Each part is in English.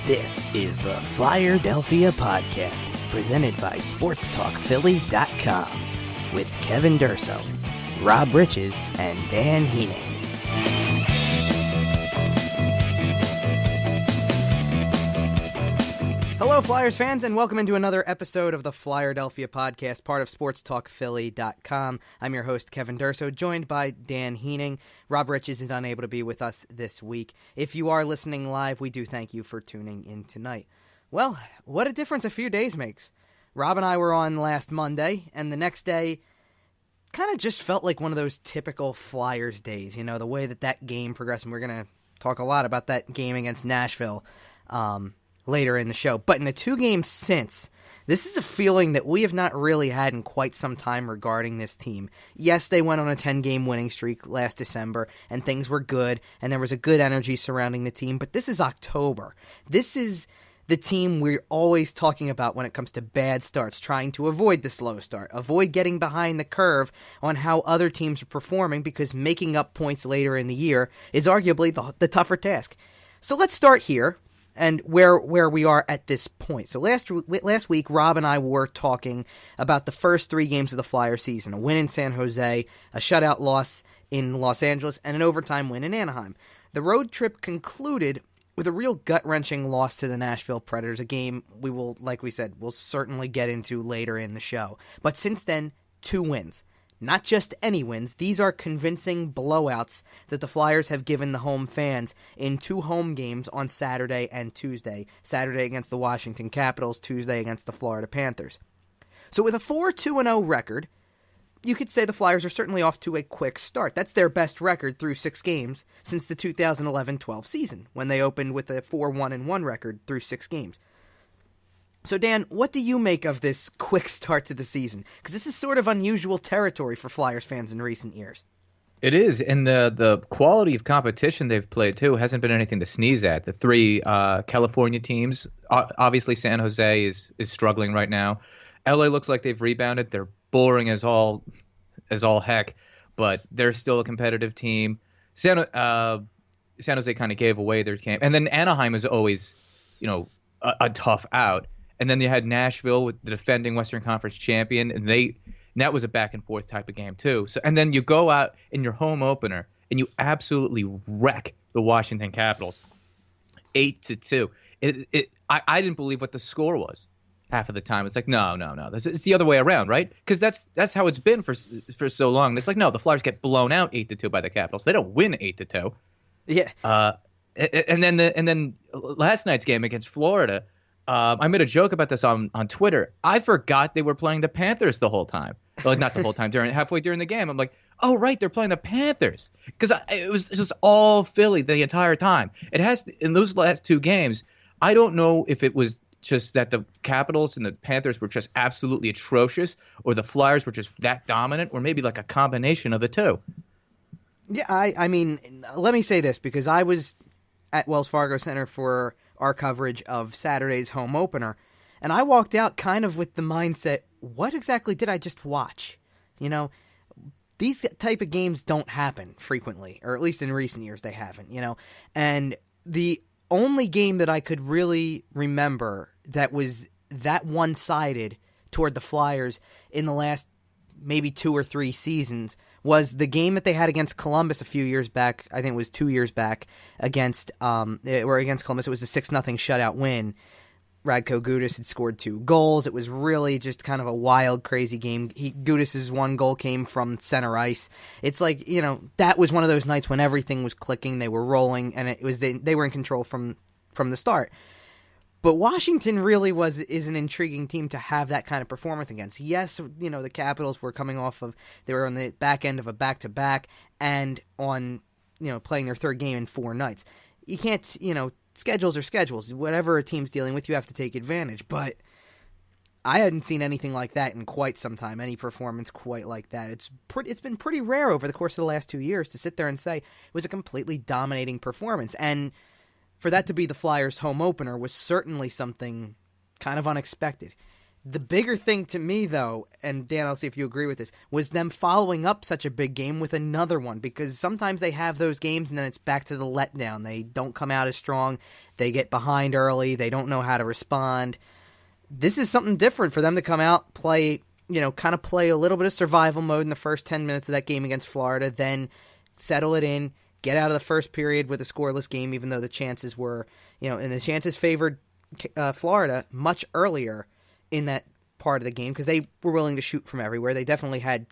This is the Flyerdelphia Podcast, presented by SportsTalkPhilly.com, with Kevin Durso, Rob Riches, and Dan Heaning. Hello, Flyers fans, and welcome into another episode of the Flyerdelphia Podcast, part of SportsTalkPhilly.com. I'm your host, Kevin Durso, joined by Dan Heaning. Rob Riches is unable to be with us this week. If you are listening live, we do thank you for tuning in tonight. Well, what a difference a few days makes. Rob and I were on last Monday, and the next day kind of just felt like one of those typical Flyers days. You know, the way that game progressed, and we're going to talk a lot about that game against Nashville later in the show. But in the two games since, this is a feeling that we have not really had in quite some time regarding this team. Yes, they went on a 10-game winning streak last December, and things were good, and there was a good energy surrounding the team, but this is October. This is the team we're always talking about when it comes to bad starts, trying to avoid the slow start, avoid getting behind the curve on how other teams are performing, because making up points later in the year is arguably the tougher task. So let's start here. And where we are at this point. So last week, Rob and I were talking about the first three games of the Flyer season: a win in San Jose, a shutout loss in Los Angeles, and an overtime win in Anaheim. The road trip concluded with a real gut-wrenching loss to the Nashville Predators, a game we will, like we said, we'll certainly get into later in the show. But since then, 2 wins. Not just any wins, these are convincing blowouts that the Flyers have given the home fans in 2 home games on Saturday and Tuesday. Saturday against the Washington Capitals, Tuesday against the Florida Panthers. So with a 4-2-0 record, you could say the Flyers are certainly off to a quick start. That's their best record through 6 games since the 2011-12 season, when they opened with a 4-1-1 record through 6 games. So, Dan, what do you make of this quick start to the season? Because this is sort of unusual territory for Flyers fans in recent years. It is, and the quality of competition they've played, too, hasn't been anything to sneeze at. The 3 California teams, obviously San Jose is struggling right now. LA looks like they've rebounded. They're boring as all heck, but they're still a competitive team. San Jose kind of gave away their game. And then Anaheim is always, a tough out. And then you had Nashville with the defending Western Conference champion, and that was a back-and-forth type of game, too. So, and then you go out in your home opener, and you absolutely wreck the Washington Capitals, 8-2. I didn't believe what the score was half of the time. It's like, no. It's the other way around, right? Because that's how it's been for so long. It's like, no, the Flyers get blown out 8-2 by the Capitals. They don't win 8-2. Yeah. And then last night's game against Florida, I made a joke about this on Twitter. I forgot they were playing the Panthers the whole time. Like, not the whole time, halfway during the game. I'm like, oh, right, they're playing the Panthers. Because it was just all Philly the entire time. In those last 2 games, I don't know if it was just that the Capitals and the Panthers were just absolutely atrocious, or the Flyers were just that dominant, or maybe like a combination of the two. Yeah, I mean, let me say this, because I was at Wells Fargo Center for our coverage of Saturday's home opener, and I walked out kind of with the mindset, what exactly did I just watch? These type of games don't happen frequently, or at least in recent years they haven't, and the only game that I could really remember that was that one-sided toward the Flyers in the last maybe 2 or 3 seasons was the game that they had against Columbus a few years back. I think it was 2 years back against Columbus. It was a 6-0 shutout win. Radko Gudas had scored 2 goals. It was really just kind of a wild, crazy game. Gudas's 1 goal came from center ice. It's like, that was one of those nights when everything was clicking. They were rolling, and they were in control from the start. But Washington really is an intriguing team to have that kind of performance against. Yes, the Capitals were they were on the back end of a back-to-back and on, playing their 3rd game in 4 nights. You can't, schedules are schedules. Whatever a team's dealing with, you have to take advantage. But I hadn't seen anything like that in quite some time, any performance quite like that. It's been pretty rare over the course of the last 2 years to sit there and say it was a completely dominating performance. And for that to be the Flyers' home opener was certainly something kind of unexpected. The bigger thing to me, though, and Dan, I'll see if you agree with this, was them following up such a big game with another one, because sometimes they have those games and then it's back to the letdown. They don't come out as strong. They get behind early. They don't know how to respond. This is something different for them to come out, play, kind of play a little bit of survival mode in the first 10 minutes of that game against Florida, then settle it in, get out of the first period with a scoreless game, even though the chances were, and the chances favored Florida much earlier in that part of the game because they were willing to shoot from everywhere. They definitely had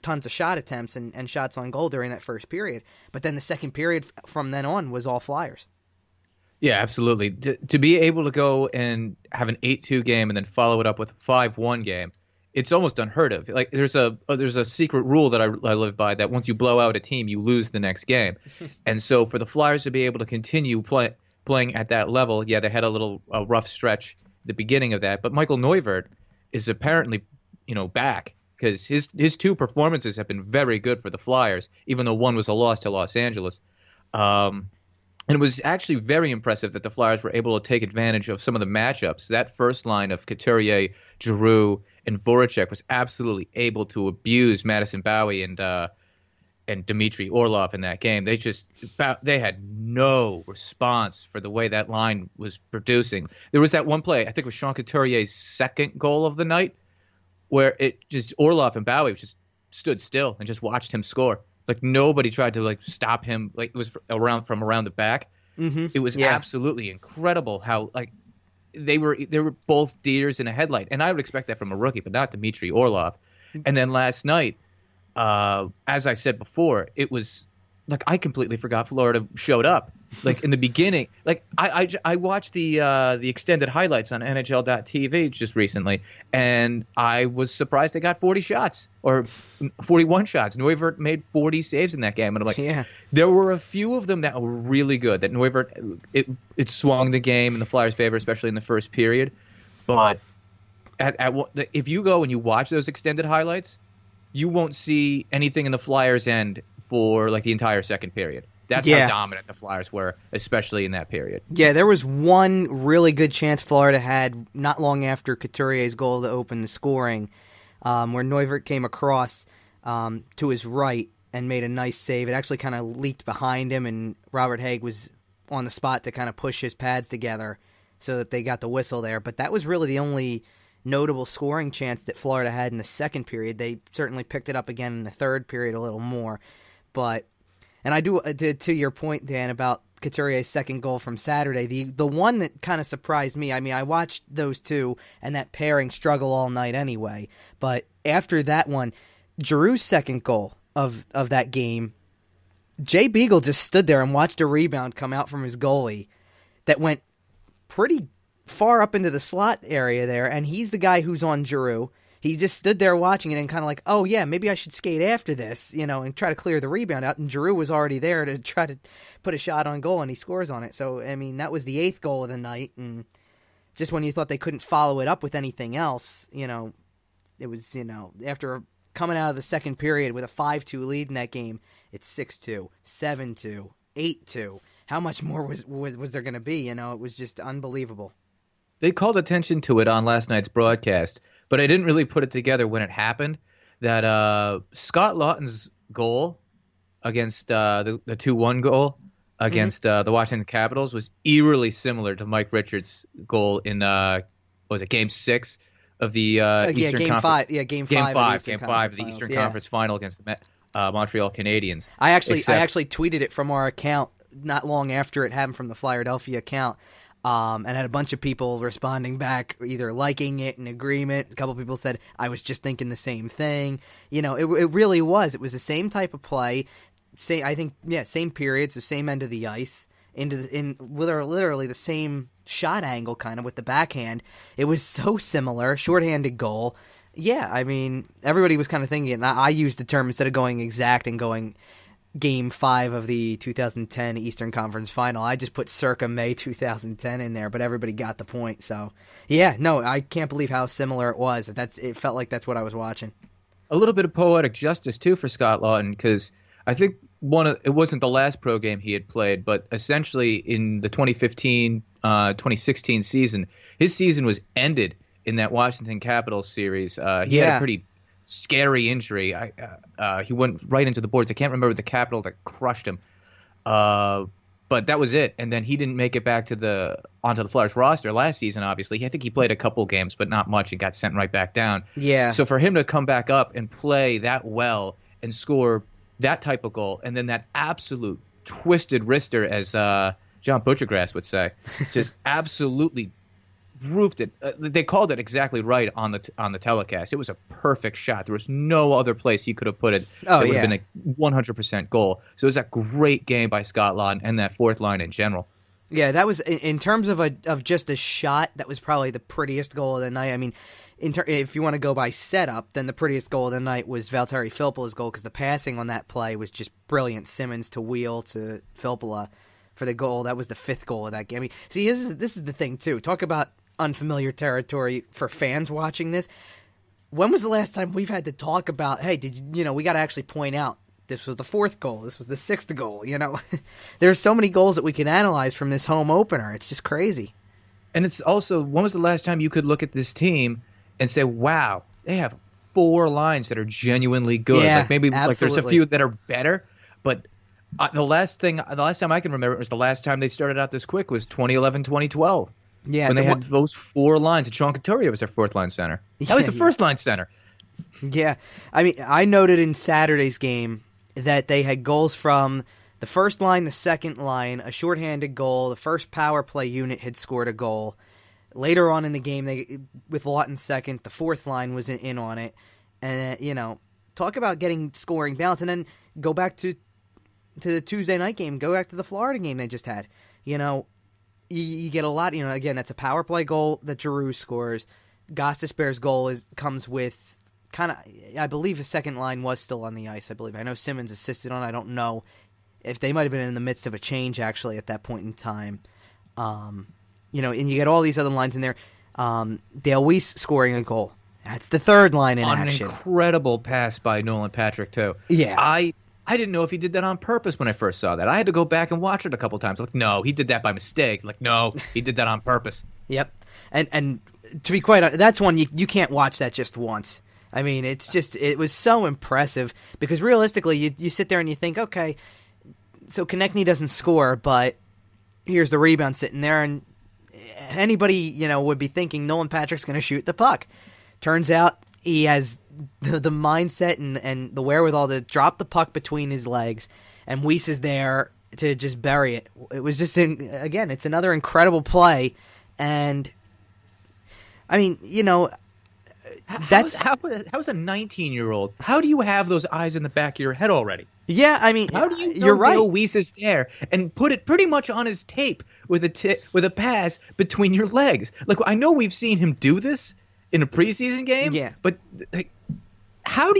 tons of shot attempts and shots on goal during that first period. But then the second period from then on was all Flyers. Yeah, absolutely. To be able to go and have an 8-2 game and then follow it up with a 5-1 game, it's almost unheard of. Like there's a secret rule that I live by that once you blow out a team, you lose the next game. And so for the Flyers to be able to continue playing at that level, yeah, they had a rough stretch at the beginning of that. But Michael Neuvirth is apparently, back because his two performances have been very good for the Flyers, even though one was a loss to Los Angeles. And it was actually very impressive that the Flyers were able to take advantage of some of the matchups. That first line of Couturier, Giroux, and Voracek was absolutely able to abuse Madison Bowey and Dmitry Orlov in that game. They had no response for the way that line was producing. There was that one play, I think it was Sean Couturier's second goal of the night, where Orlov and Bowey just stood still and just watched him score. Like nobody tried to stop him. Like it was from around the back. Mm-hmm. It was absolutely incredible how they were both deers in a headlight, and I would expect that from a rookie, but not Dmitry Orlov. And then last night, as I said before, it was like I completely forgot Florida showed up. Like in the beginning, like I watched the extended highlights on NHL.tv just recently, and I was surprised they got 40 shots or 41 shots. Neuvirth made 40 saves in that game, and I'm like, there were a few of them that were really good. That Neuvirth it swung the game in the Flyers' favor, especially in the first period. But if you go and you watch those extended highlights, you won't see anything in the Flyers' end for the entire second period. That's how dominant the Flyers were, especially in that period. Yeah, there was one really good chance Florida had not long after Couturier's goal to open the scoring, where Neuvirth came across to his right and made a nice save. It actually kind of leaked behind him, and Robert Haig was on the spot to kind of push his pads together so that they got the whistle there. But that was really the only notable scoring chance that Florida had in the second period. They certainly picked it up again in the third period a little more. But, and I do, to your point, Dan, about Couturier's second goal from Saturday, the one that kind of surprised me, I mean, I watched those two and that pairing struggle all night anyway, but after that one, Giroux's second goal of that game, Jay Beagle just stood there and watched a rebound come out from his goalie that went pretty far up into the slot area there, and he's the guy who's on Giroux. He just stood there watching it and kind of like, oh, yeah, maybe I should skate after this, and try to clear the rebound out. And Giroux was already there to try to put a shot on goal, and he scores on it. So, I mean, that was the 8th goal of the night. And just when you thought they couldn't follow it up with anything else, it was, after coming out of the second period with a 5-2 lead in that game, it's 6-2, 7-2, 8-2. How much more was there going to be? It was just unbelievable. They called attention to it on last night's broadcast, but I didn't really put it together when it happened that Scott Lawton's goal against the 2-1 goal against the Washington Capitals was eerily similar to Mike Richards' goal in Game 6 of the Eastern Conference. Game 5 of the Eastern Conference Final against the Montreal Canadiens. I actually tweeted it from our account not long after it happened, from the Flyerdelphia account. And had a bunch of people responding back, either liking it in agreement. A couple people said, I was just thinking the same thing. It really was. It was the same type of play. Same periods, the same end of the ice, literally the same shot angle kind of with the backhand. It was so similar, shorthanded goal. Yeah, I mean, everybody was kind of thinking it. And I used the term, instead of going exact and going Game 5 of the 2010 Eastern Conference Final, I just put circa May 2010 in there, but everybody got the point. So, yeah, no, I can't believe how similar it was. It felt like that's what I was watching. A little bit of poetic justice, too, for Scott Lawton, because I think it wasn't the last pro game he had played, but essentially in the 2015-2016 season, his season was ended in that Washington Capitals series. He had a pretty scary injury. He went right into the boards. I can't remember the Capital that crushed him. But that was it. And then he didn't make it back onto the Flyers roster last season, obviously. I think he played a couple games, but not much, and got sent right back down. Yeah. So for him to come back up and play that well and score that type of goal, and then that absolute twisted wrister, as John Butchergrass would say, just absolutely roofed it. They called it exactly right on the telecast. It was a perfect shot. There was no other place he could have put it. It would have been a 100% goal. So it was a great game by Scott Laughton and that fourth line in general. Yeah, that was in terms of just a shot. That was probably the prettiest goal of the night. I mean, if you want to go by setup, then the prettiest goal of the night was Valtteri Filppula's goal, because the passing on that play was just brilliant. Simmons to Wheel to Filppula for the goal. That was the fifth goal of that game. I mean, see, this is the thing too. Talk about unfamiliar territory for fans watching this. When was the last time we've had to talk about, hey, we got to actually point out this was the fourth goal, this was the sixth goal, There's so many goals that we can analyze from this home opener. It's just crazy. And it's also, when was the last time you could look at this team and say, wow, they have 4 lines that are genuinely good. Yeah, like maybe absolutely. Like there's a few that are better, but the last time I can remember, it was the last time they started out this quick was 2011, 2012. Yeah, when they had those 4 lines, and Sean Couturier was their fourth line center. That was the first line center. Yeah, I mean, I noted in Saturday's game that they had goals from the first line, the second line, a shorthanded goal. The first power play unit had scored a goal. Later on in the game, with Laughton second, the fourth line was in on it. And talk about getting scoring balance, and then go back to the Tuesday night game. Go back to the Florida game they just had. You get a lot, again, that's a power play goal that Giroux scores. Gostisbehere's goal comes with kind of, I believe the second line was still on the ice, I believe. I know Simmons assisted on it. I don't know if they might have been in the midst of a change, actually, at that point in time. And you get all these other lines in there. Dale Weiss scoring a goal. That's the third line in action. An incredible pass by Nolan Patrick, too. Yeah. I didn't know if he did that on purpose when I first saw that. I had to go back and watch it a couple times. Like, no, he did that by mistake. Like, no, he did that on purpose. Yep. And to be quite honest, that's one you can't watch that just once. I mean, it was so impressive, because realistically, you sit there and you think, okay, so Konechny doesn't score, but here's the rebound sitting there, and anybody, would be thinking Nolan Patrick's going to shoot the puck. Turns out he has the mindset and the wherewithal to drop the puck between his legs, and Weiss is there to just bury it. It was just, again, it's another incredible play, and I mean, that's how's a 19-year-old? How do you have those eyes in the back of your head already? Yeah, I mean, how do you know you're right. Dale Weiss is there and put it pretty much on his tape with a pass between your legs? Like, I know we've seen him do this in a preseason game. Yeah, but how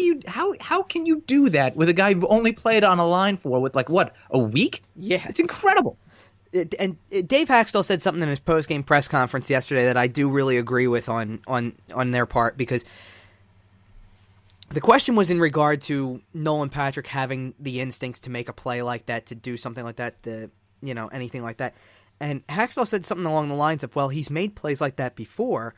can you do that with a guy who only played on a line for a week? Yeah, it's incredible. And Dave Hakstol said something in his post-game press conference yesterday that I do really agree with on their part, because the question was in regard to Nolan Patrick having the instincts to make a play like that, to do something like that, anything like that. And Hakstol said something along the lines of, well, he's made plays like that before.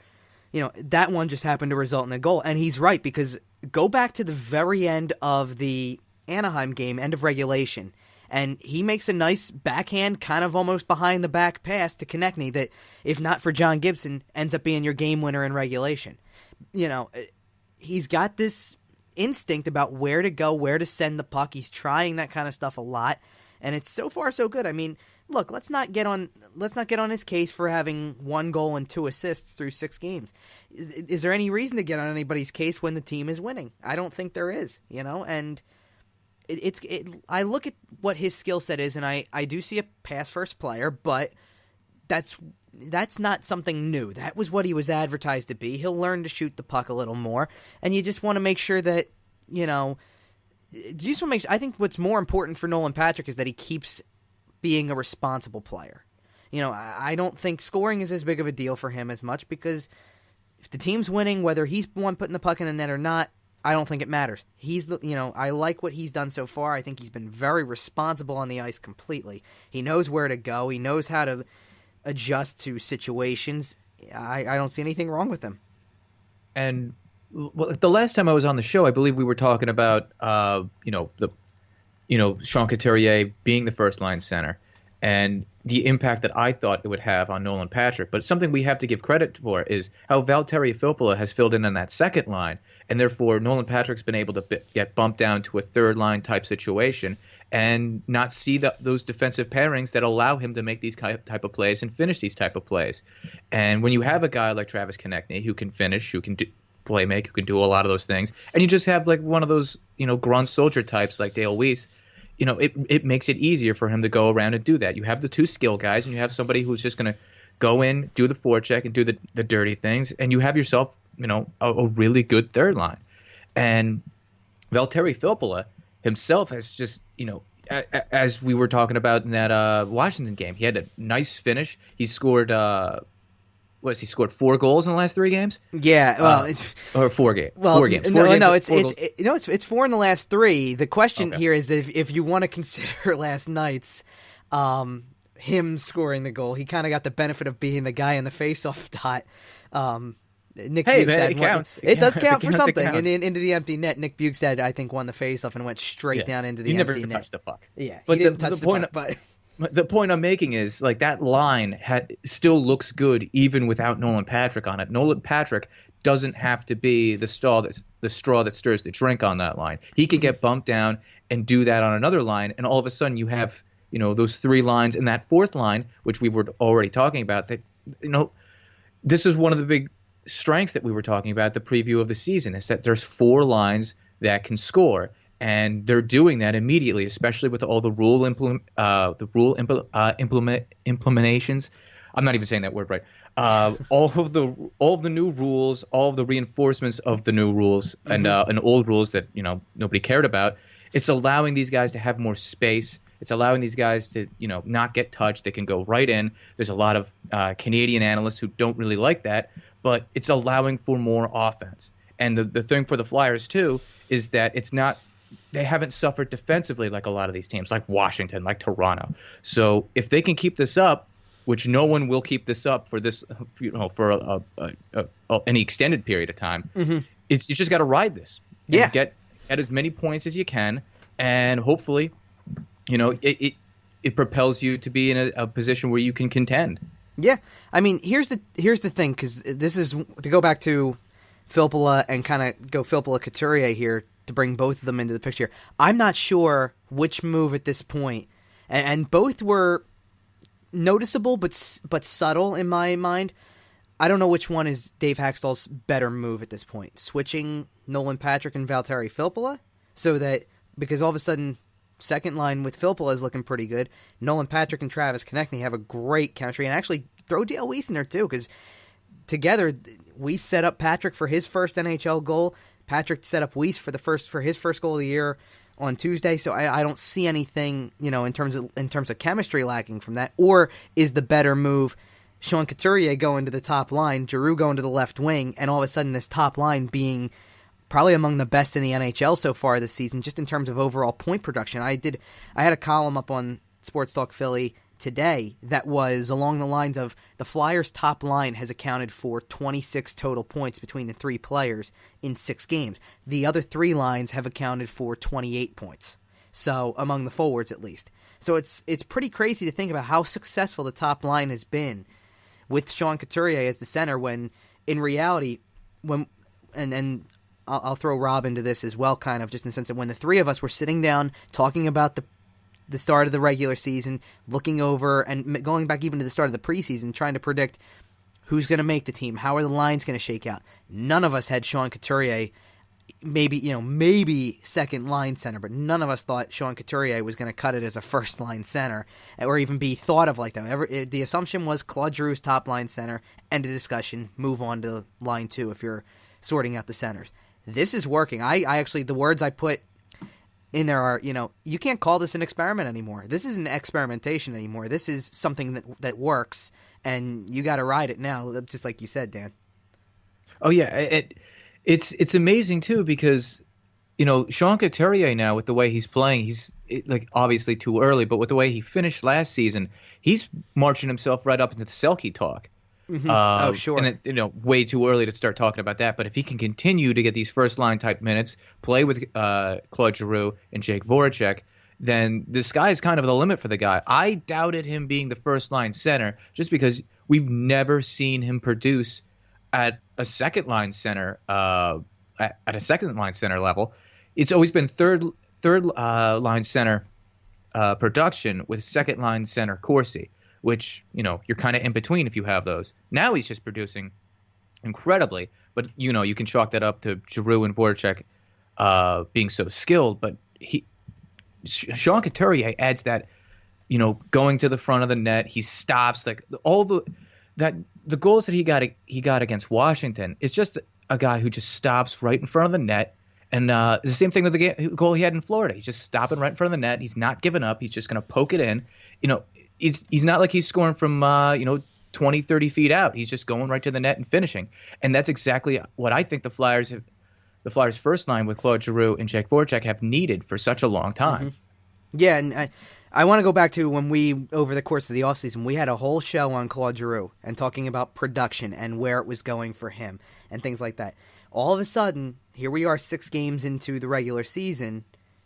That one just happened to result in a goal. And he's right, because go back to the very end of the Anaheim game, end of regulation, and he makes a nice backhand, kind of almost behind the back pass to Konechny that, if not for John Gibson, ends up being your game winner in regulation. He's got this instinct about where to go, where to send the puck. He's trying that kind of stuff a lot, and it's so far so good. I mean, look, let's not get on his case for having 1 goal and 2 assists through 6 games. Is there any reason to get on anybody's case when the team is winning? I don't think there is, and I look at what his skill set is, and I do see a pass-first player, but that's not something new. That was what he was advertised to be. He'll learn to shoot the puck a little more, and you just want to make sure that, I think what's more important for Nolan Patrick is that he keeps being a responsible player. I don't think scoring is as big of a deal for him as much, because if the team's winning, whether he's the one putting the puck in the net or not, I don't think it matters. I like what he's done so far. I think he's been very responsible on the ice completely. He knows where to go. He knows how to adjust to situations. I don't see anything wrong with him. And the last time I was on the show, I believe we were talking about Sean Couturier being the first line center and the impact that I thought it would have on Nolan Patrick. But something we have to give credit for is how Valtteri Filppula has filled in on that second line, and therefore Nolan Patrick's been able to get bumped down to a third line type situation and not see those defensive pairings that allow him to make these type of plays and finish these type of plays. And when you have a guy like Travis Konechny who can finish, who can play make, who can do a lot of those things, and you just have like one of those grunt soldier types like Dale Weiss, it makes it easier for him to go around and do that. You have the two skill guys, and you have somebody who's just going to go in, do the forecheck, and do the dirty things, and you have yourself, a really good third line. And Valtteri Filppula himself has just, as we were talking about in that Washington game, he had a nice finish. He scored he scored 4 goals in the last 3 games? Yeah, well, or 4 games. Well, 4 games. It's 4 in the last 3. The question here is if you want to consider last night's him scoring the goal, he kind of got the benefit of being the guy in the face-off dot. Nick Bukestad it counts. It does count for something. And into the empty net, Nick Bukestad, I think, won the face-off and went straight down into the empty net. He never touched the puck. Yeah, but he didn't touch the puck, but... The point I'm making is like that line still looks good even without Nolan Patrick on it. Nolan Patrick doesn't have to be the straw that stirs the drink on that line. He can get bumped down and do that on another line, and all of a sudden you have those 3 lines and that 4th line, which we were already talking about. That this is one of the big strengths that we were talking about at the preview of the season, is that there's 4 lines that can score. And they're doing that immediately, especially with all the rule implementations. I'm not even saying that word right. All of the new rules, all of the reinforcements of the new rules, and old rules that nobody cared about. It's allowing these guys to have more space. It's allowing these guys to not get touched. They can go right in. There's a lot of Canadian analysts who don't really like that, but it's allowing for more offense. And the thing for the Flyers too is that it's not. They haven't suffered defensively like a lot of these teams, like Washington, like Toronto. So if they can keep this up, which no one will keep this up for this, for any extended period of time, you just got to ride this. Yeah, get as many points as you can, and hopefully, it propels you to be in a position where you can contend. Yeah, I mean, here's the thing, because this is to go back to Filppula and kind of go Filppula Couturier here, to bring both of them into the picture. I'm not sure which move at this point, and both were noticeable but subtle in my mind. I don't know which one is Dave Hakstol's better move at this point. Switching Nolan Patrick and Valtteri Filppula, so that because all of a sudden second line with Filppula is looking pretty good. Nolan Patrick and Travis Konechny have a great chemistry, and actually throw Dale Weiss in there too, because together we set up Patrick for his first NHL goal. Patrick set up Weiss for his first goal of the year on Tuesday, so I don't see anything in terms of chemistry lacking from that. Or is the better move Sean Couturier going to the top line, Giroux going to the left wing, and all of a sudden this top line being probably among the best in the NHL so far this season, just in terms of overall point production. I had a column up on Sports Talk Philly today that was along the lines of the Flyers' top line has accounted for 26 total points between the 3 players in 6 games. The other 3 lines have accounted for 28 points. So among the forwards at least. So it's pretty crazy to think about how successful the top line has been with Sean Couturier as the center, when in reality, and I'll throw Rob into this as well, kind of just in the sense that when the 3 of us were sitting down talking about the start of the regular season, looking over and going back even to the start of the preseason, trying to predict who's going to make the team, how are the lines going to shake out. None of us had Sean Couturier, maybe second line center, but none of us thought Sean Couturier was going to cut it as a first line center or even be thought of like that. The assumption was Claude Giroux's top line center, end of discussion, move on to line 2 if you're sorting out the centers. This is working. I actually, the words I put in there are, you can't call this an experiment anymore. This isn't experimentation anymore. This is something that works, and you got to ride it now, just like you said, Dan. Oh yeah, it's amazing too, because Sean Couturier now, with the way he's playing, he's like obviously too early, but with the way he finished last season, he's marching himself right up into the Selke talk. Oh, sure. And way too early to start talking about that. But if he can continue to get these first line type minutes, play with Claude Giroux and Jake Voracek, then the sky is kind of the limit for the guy. I doubted him being the first line center just because we've never seen him produce at a second line center at a second line center level. It's always been third line center production with second line center Corsi, which you're kind of in between if you have those. Now he's just producing incredibly, but you can chalk that up to Giroux and Voracek being so skilled. But Sean Couturier adds that, going to the front of the net, he stops the goals that he got against Washington is just a guy who just stops right in front of the net. And the same thing with the goal he had in Florida. He's just stopping right in front of the net. He's not giving up. He's just going to poke it in. He's not like he's scoring from 20, 30 feet out. He's just going right to the net and finishing. And that's exactly what I think the Flyers first line with Claude Giroux and Jake Voracek have needed for such a long time. Mm-hmm. Yeah, and I want to go back to when we, over the course of the offseason, we had a whole show on Claude Giroux and talking about production and where it was going for him and things like that. All of a sudden, here we are 6 games into the regular season.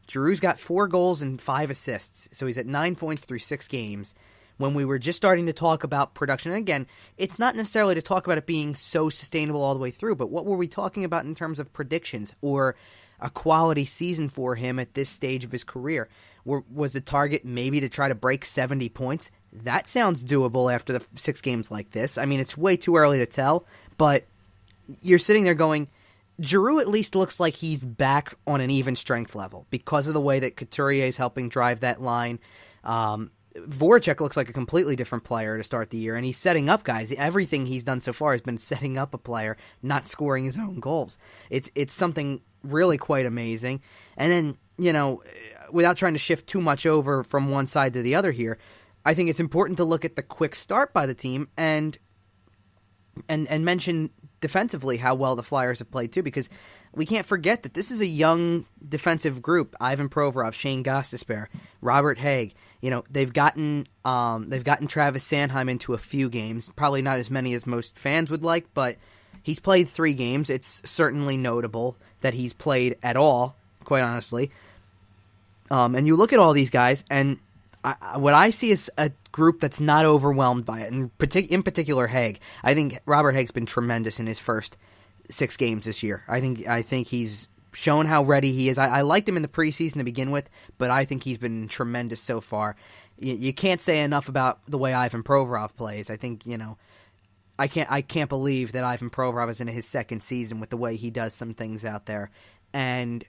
Giroux's got 4 goals and 5 assists, so he's at 9 points through 6 games. When we were just starting to talk about production, and again, it's not necessarily to talk about it being so sustainable all the way through, but what were we talking about in terms of predictions or a quality season for him at this stage of his career? Was the target maybe to try to break 70 points? That sounds doable after the 6 games like this. I mean, it's way too early to tell, but you're sitting there going, Giroux at least looks like he's back on an even strength level because of the way that Couturier is helping drive that line. Voracek looks like a completely different player to start the year, and he's setting up guys. Everything he's done so far has been setting up a player, not scoring his own goals. It's something really quite amazing. And then, without trying to shift too much over from one side to the other here, I think it's important to look at the quick start by the team and mention defensively how well the Flyers have played too, because we can't forget that this is a young defensive group. Ivan Provorov, Shane Gostisbehere, Robert Hägg. They've gotten Travis Sanheim into a few games, probably not as many as most fans would like, but he's played 3 games. It's certainly notable that he's played at all, quite honestly. And you look at all these guys, and what I see is a group that's not overwhelmed by it, and in particular Hägg. I think Robert Hägg's been tremendous in his first 6 games this year. I think he's shown how ready he is. I liked him in the preseason to begin with, but I think he's been tremendous so far. You can't say enough about the way Ivan Provorov plays. I think, I can't believe that Ivan Provorov is in his 2nd season with the way he does some things out there. And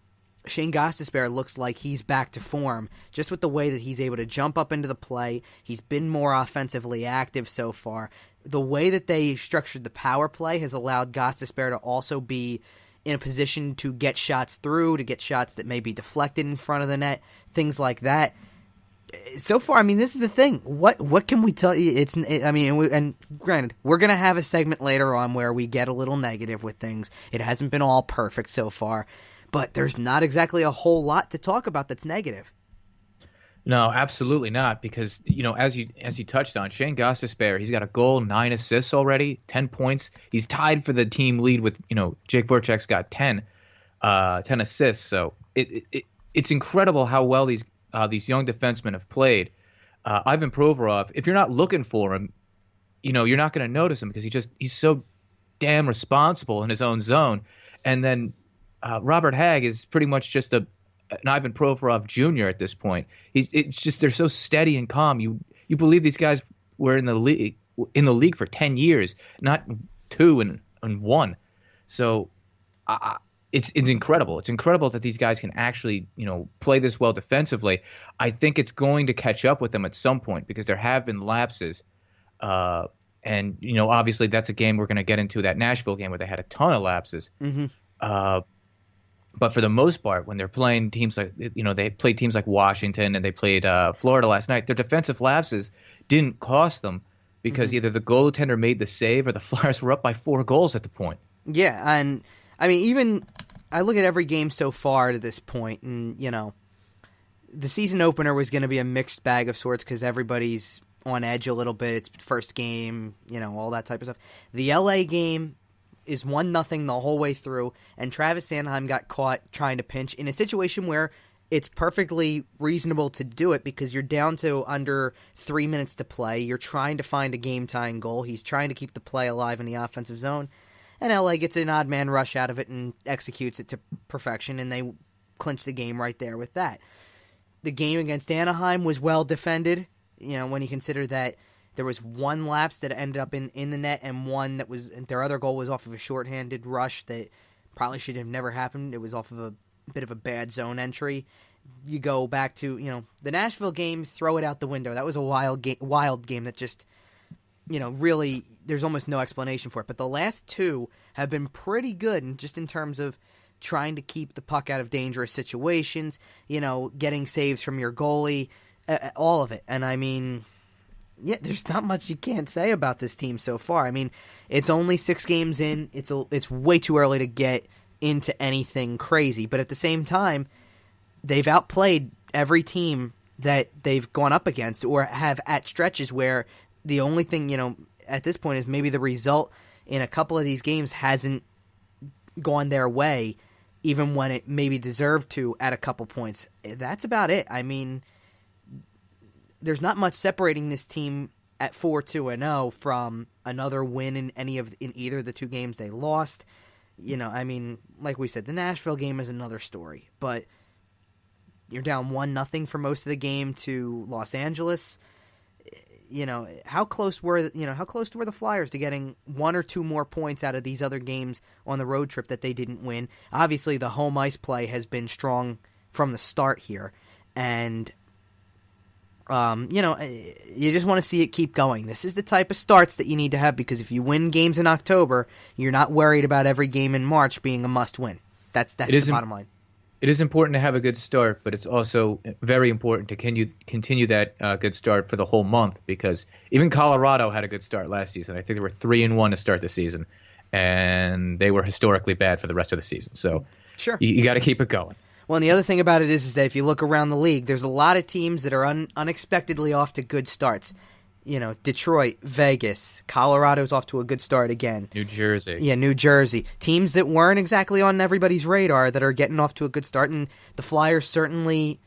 Shane Gostisbehere looks like he's back to form, just with the way that he's able to jump up into the play. He's been more offensively active so far. The way that they structured the power play has allowed Gostisbehere to also be in a position to get shots through, to get shots that may be deflected in front of the net, things like that. So far, this is the thing. What can we tell you? And granted, we're going to have a segment later on where we get a little negative with things. It hasn't been all perfect so far. But there's not exactly a whole lot to talk about that's negative. No, absolutely not. Because as you touched on, Shane Gostisbehere, he's got a goal, 9 assists already, 10 points. He's tied for the team lead with Jake Voracek's got 10 assists. So it's incredible how well these young defensemen have played. Ivan Provorov, if you're not looking for him, you're not going to notice him because he's so damn responsible in his own zone. And then Robert Hägg is pretty much just an Ivan Provorov Jr. at this point. It's just they're so steady and calm. You believe these guys were in the league for 10 years, not 2 and 1. So it's incredible. It's incredible that these guys can actually play this well defensively. I think it's going to catch up with them at some point because there have been lapses. And obviously that's a game we're going to get into, that Nashville game where they had a ton of lapses. Mm-hmm. But for the most part, when they're playing teams like, they played teams like Washington and they played Florida last night, their defensive lapses didn't cost them because either the goaltender made the save or the Flyers were up by 4 goals at the point. Yeah, and even I look at every game so far to this point, and the season opener was going to be a mixed bag of sorts because everybody's on edge a little bit. It's first game, all that type of stuff. The LA game is 1-0 the whole way through, and Travis Sanheim got caught trying to pinch in a situation where it's perfectly reasonable to do it because you're down to under 3 minutes to play. You're trying to find a game-tying goal. He's trying to keep the play alive in the offensive zone, and LA gets an odd man rush out of it and executes it to perfection, and they clinch the game right there with that. The game against Anaheim was well defended, when you consider that there was one lapse that ended up in the net and one that was their other goal was off of a shorthanded rush that probably should have never happened. It was off of a bit of a bad zone entry. You go back to, the Nashville game, throw it out the window. That was a wild game that just, really there's almost no explanation for it. But the last two have been pretty good and just in terms of trying to keep the puck out of dangerous situations, getting saves from your goalie, all of it. And I mean, yeah, there's not much you can't say about this team so far. I mean, it's only 6 games in. It's way too early to get into anything crazy. But at the same time, they've outplayed every team that they've gone up against or have at stretches where the only thing, at this point is maybe the result in a couple of these games hasn't gone their way, even when it maybe deserved to at a couple points. That's about it. I mean, there's not much separating this team at 4-2-0 from another win in either of the 2 games they lost. I mean, like we said, the Nashville game is another story, but you're down 1-0 for most of the game to Los Angeles. How close were the Flyers to getting 1 or 2 more points out of these other games on the road trip that they didn't win? Obviously, the home ice play has been strong from the start here, and you just want to see it keep going. This is the type of starts that you need to have because if you win games in October, you're not worried about every game in March being a must-win. That's the bottom line. It is important to have a good start, but it's also very important to continue that good start for the whole month because even Colorado had a good start last season. I think they were 3-1 to start the season, and they were historically bad for the rest of the season. So sure, you got to keep it going. Well, and the other thing about it is that if you look around the league, there's a lot of teams that are unexpectedly off to good starts. Detroit, Vegas, Colorado's off to a good start again. New Jersey. Yeah, New Jersey. Teams that weren't exactly on everybody's radar that are getting off to a good start, and the Flyers certainly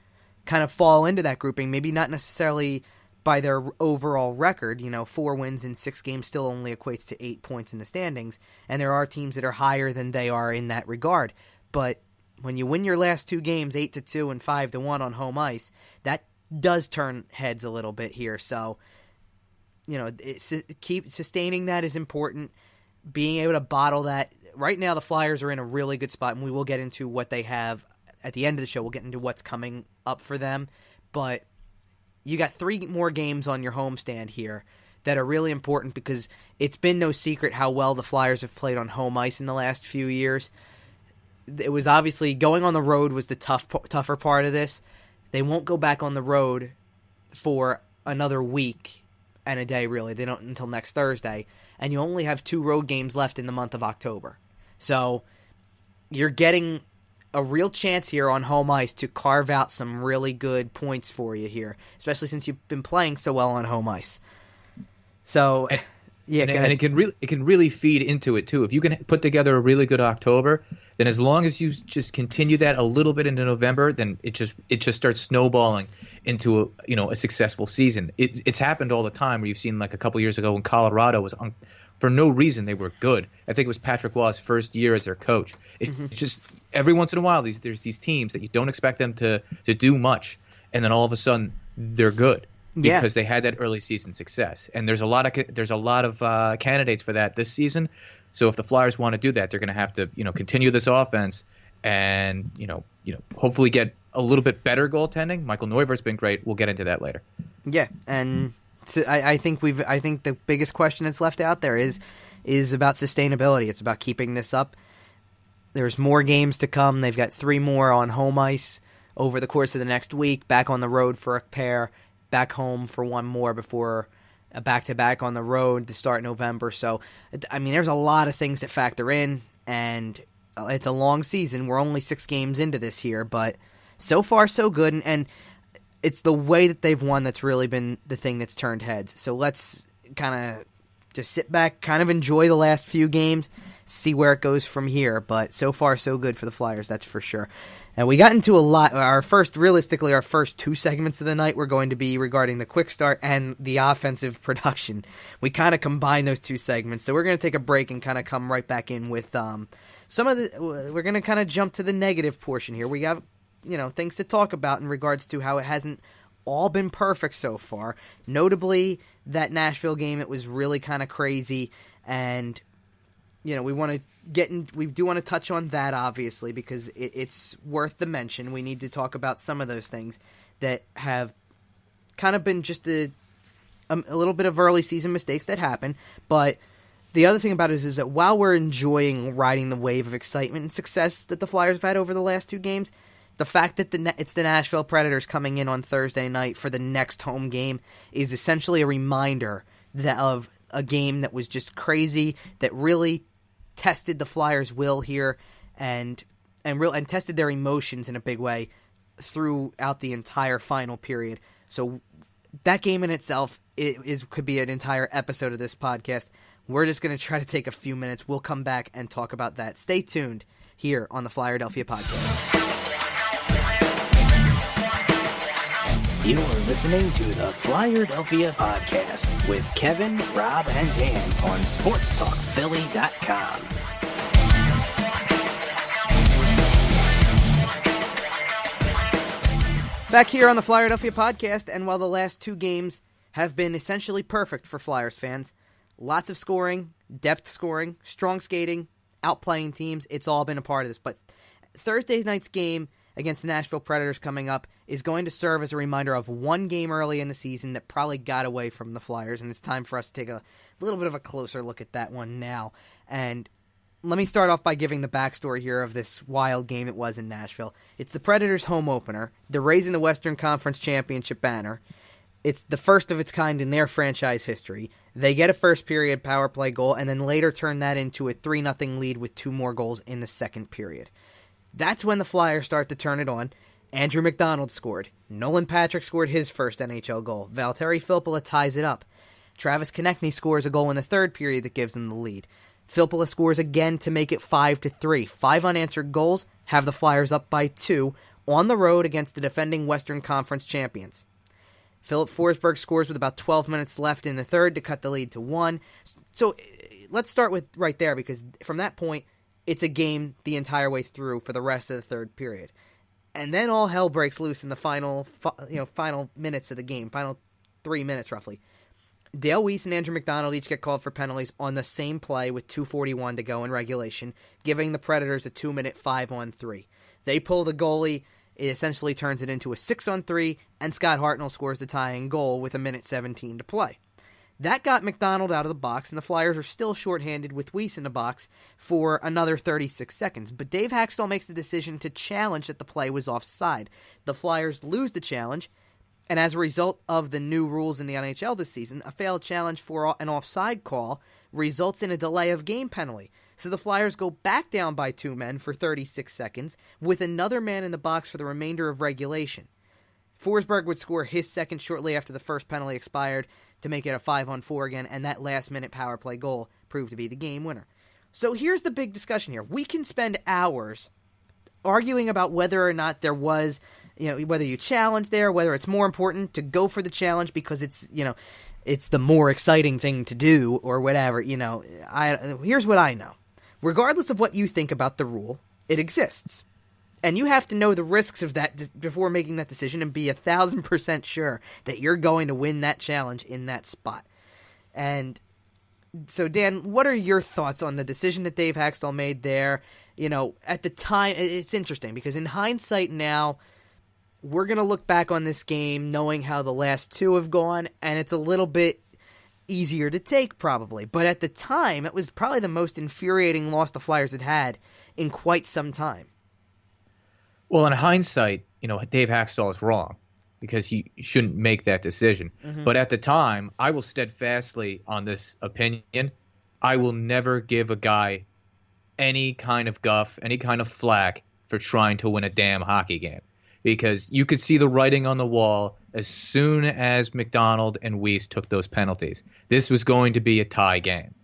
kind of fall into that grouping. Maybe not necessarily by their overall record. 4 wins in 6 games still only equates to 8 points in the standings, and there are teams that are higher than they are in that regard. But when you win your last 2 games, 8-2 and 5-1 on home ice, that does turn heads a little bit here. So, keep sustaining that is important. Being able to bottle that. Right now, the Flyers are in a really good spot, and we will get into what they have at the end of the show. We'll get into what's coming up for them. But you got 3 more games on your homestand here that are really important because it's been no secret how well the Flyers have played on home ice in the last few years. It was obviously going on the road was the tougher part of this. They won't go back on the road for another week and a day, really. They don't until next Thursday. And you only have 2 road games left in the month of October. So you're getting a real chance here on home ice to carve out some really good points for you here, especially since you've been playing so well on home ice. So, yeah, and it can really feed into it too. If you can put together a really good October, then as long as you just continue that a little bit into November, then it just starts snowballing into a successful season. It's happened all the time where you've seen like a couple years ago when Colorado was for no reason they were good. I think it was Patrick Waugh's first year as their coach. It's just every once in a while there's these teams that you don't expect them to do much, and then all of a sudden they're good. Yeah. Because they had that early season success, and there's a lot of candidates for that this season. So if the Flyers want to do that, they're going to have to continue this offense and hopefully get a little bit better goaltending. Michael Neuvir's been great. We'll get into that later. Yeah, and so I think the biggest question that's left out there is about sustainability. It's about keeping this up. There's more games to come. They've got 3 more on home ice over the course of the next week. Back on the road for a pair. Back home for 1 more before a back-to-back on the road to start November. So, I mean, there's a lot of things that factor in, and it's a long season. We're only 6 games into this here, but so far so good. And it's the way that they've won that's really been the thing that's turned heads. So let's kind of just sit back, kind of enjoy the last few games, see where it goes from here. But so far, so good for the Flyers, that's for sure. And we got into a lot. Our first 2 segments of the night were going to be regarding the quick start and the offensive production. We kind of combined those 2 segments. So we're going to take a break and kind of come right back in with we're going to kind of jump to the negative portion here. We have, things to talk about in regards to how it hasn't all been perfect so far. Notably, that Nashville game, it was really kind of crazy, and we do want to touch on that, obviously, because it's worth the mention. We need to talk about some of those things that have kind of been just a little bit of early season mistakes that happen. But the other thing about it is that while we're enjoying riding the wave of excitement and success that the Flyers have had over the last 2 games, the fact that it's the Nashville Predators coming in on Thursday night for the next home game is essentially a reminder of a game that was just crazy, that really tested the Flyers' will here and tested their emotions in a big way throughout the entire final period. So that game in itself could be an entire episode of this podcast. We're just going to try to take a few minutes. We'll come back and talk about that. Stay tuned here on the Flyerdelphia Podcast. You're listening to the Flyerdelphia Podcast with Kevin, Rob, and Dan on SportsTalkPhilly.com. Back here on the Flyerdelphia Podcast, and while the last 2 games have been essentially perfect for Flyers fans, lots of scoring, depth scoring, strong skating, outplaying teams, it's all been a part of this. But Thursday night's game against the Nashville Predators coming up is going to serve as a reminder of one game early in the season that probably got away from the Flyers, and it's time for us to take a little bit of a closer look at that one now. And let me start off by giving the backstory here of this wild game it was in Nashville. It's the Predators' home opener. They're raising the Western Conference Championship banner. It's the first of its kind in their franchise history. They get a first-period power play goal and then later turn that into a 3-0 lead with 2 more goals in the second period. That's when the Flyers start to turn it on. Andrew McDonald scored. Nolan Patrick scored his first NHL goal. Valtteri Filppula ties it up. Travis Konechny scores a goal in the third period that gives them the lead. Filppula scores again to make it 5-3. 5 unanswered goals have the Flyers up by 2 on the road against the defending Western Conference champions. Philip Forsberg scores with about 12 minutes left in the third to cut the lead to 1. So let's start with right there, because from that point, it's a game the entire way through for the rest of the third period. And then all hell breaks loose in the final minutes of the game, final 3 minutes roughly. Dale Weiss and Andrew McDonald each get called for penalties on the same play with 2:41 to go in regulation, giving the Predators a 2-minute 5-on-3. They pull the goalie. It essentially turns it into a 6-on-3, and Scott Hartnell scores the tying goal with 1:17 to play. That got McDonald out of the box, and the Flyers are still shorthanded with Weiss in the box for another 36 seconds. But Dave Hakstol makes the decision to challenge that the play was offside. The Flyers lose the challenge, and as a result of the new rules in the NHL this season, a failed challenge for an offside call results in a delay of game penalty. So the Flyers go back down by 2 men for 36 seconds, with another man in the box for the remainder of regulation. Forsberg would score his second shortly after the first penalty expired to make it a 5-on-4 again, and that last-minute power play goal proved to be the game winner. So here's the big discussion here. We can spend hours arguing about whether or not there was, whether you challenge there, whether it's more important to go for the challenge because it's the more exciting thing to do or whatever. Here's what I know. Regardless of what you think about the rule, it exists. And you have to know the risks of that before making that decision and be 1,000% sure that you're going to win that challenge in that spot. And so, Dan, what are your thoughts on the decision that Dave Hakstol made there? At the time, it's interesting because in hindsight now, we're going to look back on this game knowing how the last 2 have gone, and it's a little bit easier to take probably. But at the time, it was probably the most infuriating loss the Flyers had in quite some time. Well, in hindsight, Dave Hakstol is wrong because he shouldn't make that decision. Mm-hmm. But at the time, I will steadfastly on this opinion. I will never give a guy any kind of guff, any kind of flack for trying to win a damn hockey game. because you could see the writing on the wall as soon as McDonald and Weiss took those penalties. This was going to be a tie game.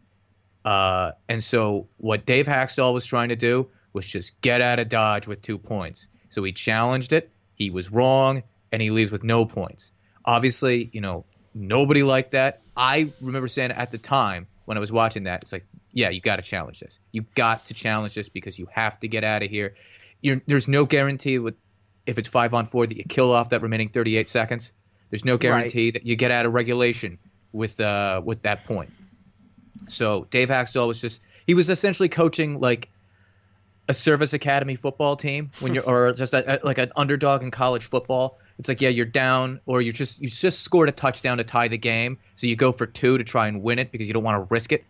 And so what Dave Hakstol was trying to do was just get out of Dodge with 2 points. So he challenged it. He was wrong, and he leaves with no points. Obviously, nobody liked that. I remember saying at the time when I was watching that, it's like, yeah, you got to challenge this. You got to challenge this because you have to get out of here. There's no guarantee if it's 5-on-4 that you kill off that remaining 38 seconds. There's no guarantee that you get out of regulation with that point. So Dave Hakstol was essentially coaching like a service academy football team or just like an underdog in college football. It's like, yeah, you're down, or you just scored a touchdown to tie the game, so you go for 2 to try and win it because you don't want to risk it,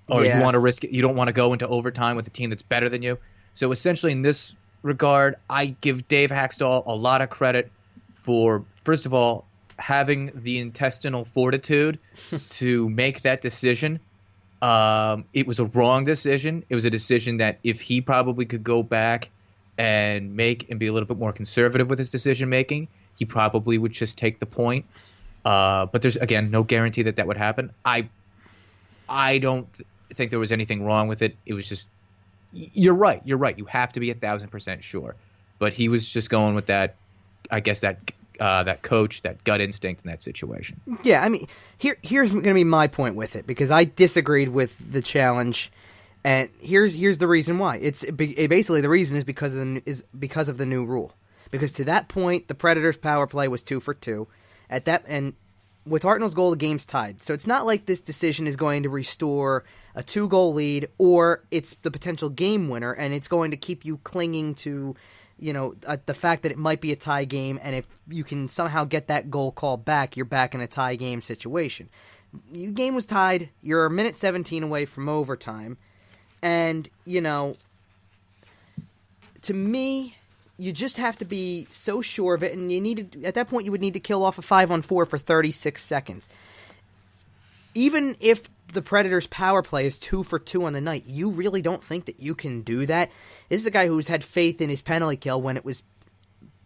or you want to risk it. You don't want to go into overtime with a team that's better than you. So essentially, in this regard, I give Dave Hakstol a lot of credit for, first of all, having the intestinal fortitude to make that decision. It was a wrong decision. It was a decision that if he probably could go back and be a little bit more conservative with his decision making, he probably would just take the point. But there's, again, no guarantee that would happen. I don't think there was anything wrong with it. It was just, you're right. You have to be 1,000% sure. But he was just going with that, I guess, that coach, that gut instinct in that situation. Yeah, I mean, here's going to be my point with it, because I disagreed with the challenge, and here's the reason why. Basically the reason is because of the new rule. Because to that point, the Predators' power play was 2 for 2. And with Hartnell's goal, the game's tied. So it's not like this decision is going to restore a 2-goal lead, or it's the potential game winner, and it's going to keep you clinging to the fact that it might be a tie game, and if you can somehow get that goal called back, you're back in a tie game situation. The game was tied. You're a minute 17 away from overtime. And, to me, you just have to be so sure of it, and at that point you would need to kill off a 5-on-4 for 36 seconds. Even if the Predators' power play is 2 for 2 on the night, you really don't think that you can do that? This is a guy who's had faith in his penalty kill when it was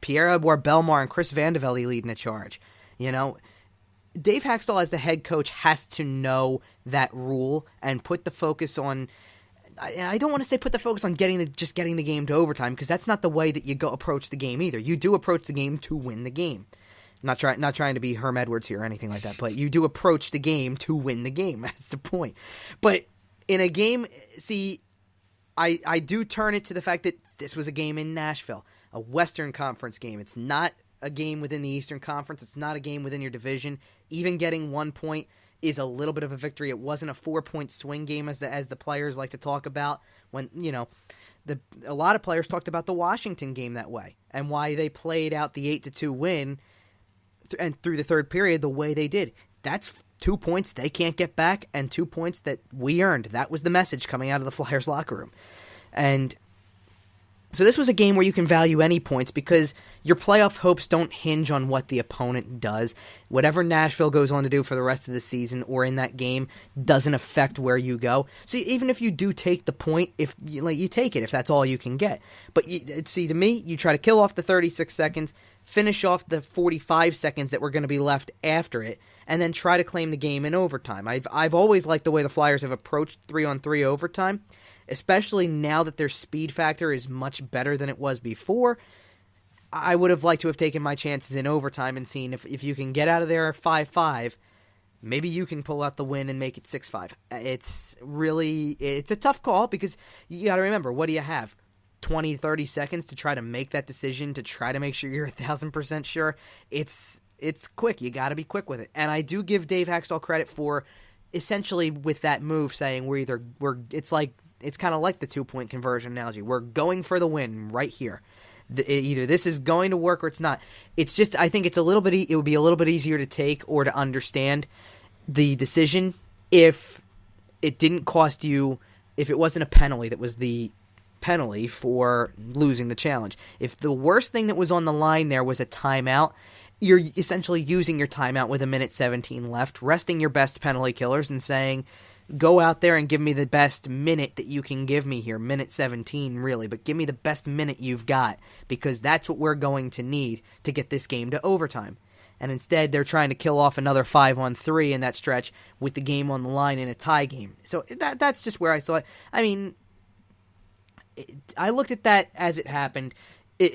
Pierre-Edouard Bellemare and Chris Vandevelde leading the charge. Dave Hakstol as the head coach has to know that rule and put the focus on... I don't want to say put the focus on getting the game to overtime, because that's not the way that you approach the game either. You do approach the game to win the game. Not trying to be Herm Edwards here or anything like that, but you do approach the game to win the game. That's the point. But in a game, see, I do turn it to the fact that this was a game in Nashville, a Western Conference game. It's not a game within the Eastern Conference. It's not a game within your division. Even getting 1 point is a little bit of a victory. It wasn't a 4-point swing game as the players like to talk about. When a lot of players talked about the Washington game that way and why they played out the 8-2 win and through the third period the way they did. That's 2 points they can't get back, and 2 points that we earned. That was the message coming out of the Flyers locker room. And so this was a game where you can value any points, because your playoff hopes don't hinge on what the opponent does. Whatever Nashville goes on to do for the rest of the season or in that game doesn't affect where you go. So even if you do take the point, if you take it if that's all you can get. But to me, you try to kill off the 36 seconds, finish off the 45 seconds that were going to be left after it, and then try to claim the game in overtime. I've always liked the way the Flyers have approached 3-on-3 overtime, especially now that their speed factor is much better than it was before. I would have liked to have taken my chances in overtime and seen if you can get out of there 5-5, maybe you can pull out the win and make it 6-5. It's a tough call, because you got to remember, what do you have? 20, 30 seconds to try to make that decision, to try to make sure you're 1,000% sure. It's quick. You got to be quick with it. And I do give Dave Hakstol credit for essentially with that move saying it's kind of like the 2-point conversion analogy. We're going for the win right here. Either this is going to work or it's not. It's just, I think it would be a little bit easier to take or to understand the decision if it didn't cost you, if it wasn't a penalty that was the penalty for losing the challenge. If the worst thing that was on the line there was a timeout, you're essentially using your timeout with a minute 17 left, resting your best penalty killers and saying, go out there and give me the best minute that you can give me here, minute 17 really, but give me the best minute you've got, because that's what we're going to need to get this game to overtime. And instead, they're trying to kill off another 5-on-3 in that stretch with the game on the line in a tie game. So that's just where I saw it. I mean, I looked at that as it happened.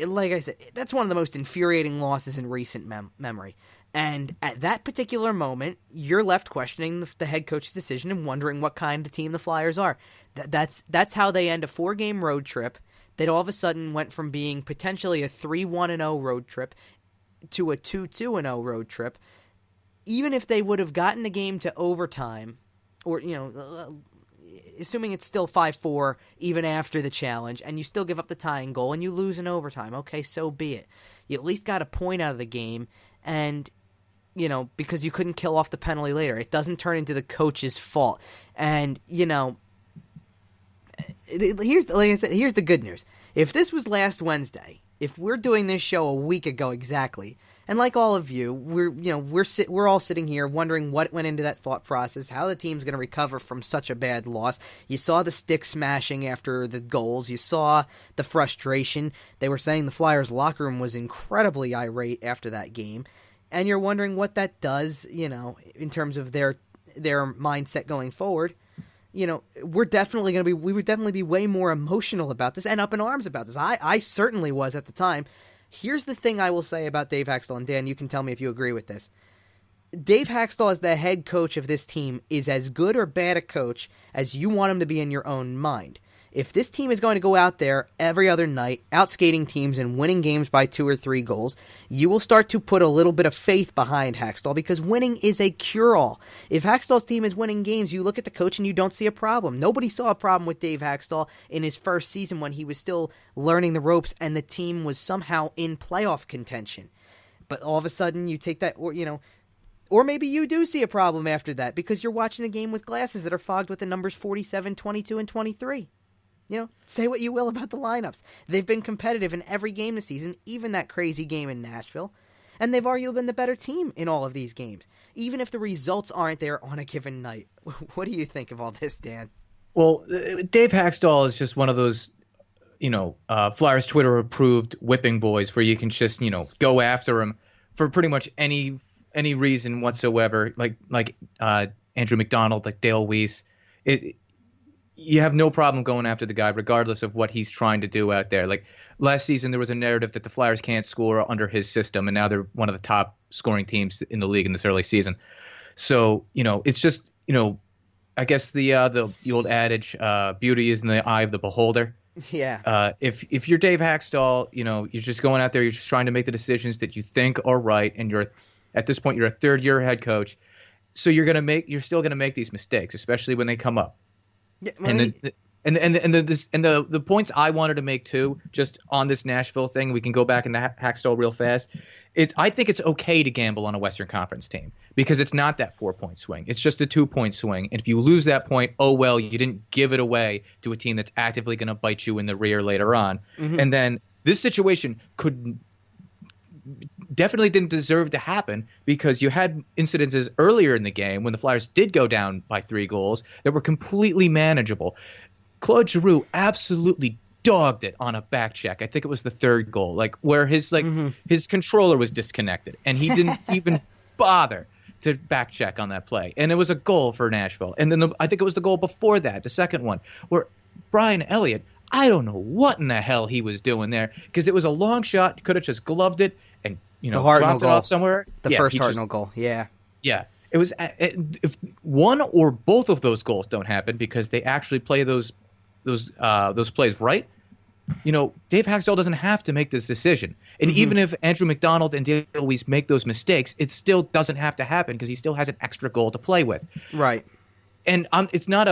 Like I said, that's one of the most infuriating losses in recent memory. And at that particular moment, you're left questioning the head coach's decision and wondering what kind of team the Flyers are. That's how they end a 4-game road trip that all of a sudden went from being potentially a 3-1-0 road trip to a 2-2-0 road trip. Even if they would have gotten the game to overtime, or, assuming it's still 5-4 even after the challenge, and you still give up the tying goal and you lose in overtime, okay, so be it. You at least got a point out of the game, and, because you couldn't kill off the penalty later. It doesn't turn into the coach's fault. And, here's the good news. If this was last Wednesday, if we're doing this show a week ago exactly, and like all of you, we're all sitting here wondering what went into that thought process, how the team's going to recover from such a bad loss. You saw the stick smashing after the goals. You saw the frustration. They were saying the Flyers locker room was incredibly irate after that game, and you're wondering what that does, in terms of their mindset going forward. We would definitely be way more emotional about this and up in arms about this. I certainly was at the time. Here's the thing I will say about Dave Hakstol, and Dan, you can tell me if you agree with this. Dave Hakstol as the head coach of this team is as good or bad a coach as you want him to be in your own mind. If this team is going to go out there every other night, outskating teams and winning games by 2 or 3 goals, you will start to put a little bit of faith behind Hakstol, because winning is a cure-all. If Hakstol's team is winning games, you look at the coach and you don't see a problem. Nobody saw a problem with Dave Hakstol in his first season when he was still learning the ropes and the team was somehow in playoff contention. But all of a sudden you take that, or maybe you do see a problem after that because you're watching the game with glasses that are fogged with the numbers 47, 22, and 23. Say what you will about the lineups. They've been competitive in every game this season, even that crazy game in Nashville. And they've arguably been the better team in all of these games, even if the results aren't there on a given night. What do you think of all this, Dan? Well, Dave Hakstol is just one of those, Flyers Twitter approved whipping boys where you can just, go after him for pretty much any reason whatsoever, like Andrew McDonald, like Dale Weiss. You have no problem going after the guy regardless of what he's trying to do out there. Like last season, there was a narrative that the Flyers can't score under his system, and now they're one of the top scoring teams in the league in this early season. So, it's just, I guess the old adage, beauty is in the eye of the beholder. Yeah. If you're Dave Hakstol, you're just going out there, you're just trying to make the decisions that you think are right, and at this point you're a third-year head coach, so you're still gonna make these mistakes, especially when they come up. Yeah, the points I wanted to make too, just on this Nashville thing, we can go back into Hakstol real fast. I think it's okay to gamble on a Western Conference team because it's not that 4-point swing. It's just a 2-point swing. And if you lose that point, oh well, you didn't give it away to a team that's actively going to bite you in the rear later on. Mm-hmm. And then this situation definitely didn't deserve to happen because you had incidences earlier in the game when the Flyers did go down by 3 goals that were completely manageable. Claude Giroux absolutely dogged it on a back check. I think it was the 3rd goal, where his controller was disconnected and he didn't even bother to back check on that play. And it was a goal for Nashville. And then I think it was the goal before that, the second one, where Brian Elliott, I don't know what in the hell he was doing there because it was a long shot. Could have just gloved it and dropped it off somewhere. The first Hartnell goal, yeah. Yeah. It was if one or both of those goals don't happen because they actually play those plays right. Dave Hakstol doesn't have to make this decision. And even if Andrew McDonald and Dale Weiss make those mistakes, it still doesn't have to happen because he still has an extra goal to play with. Right. And it's not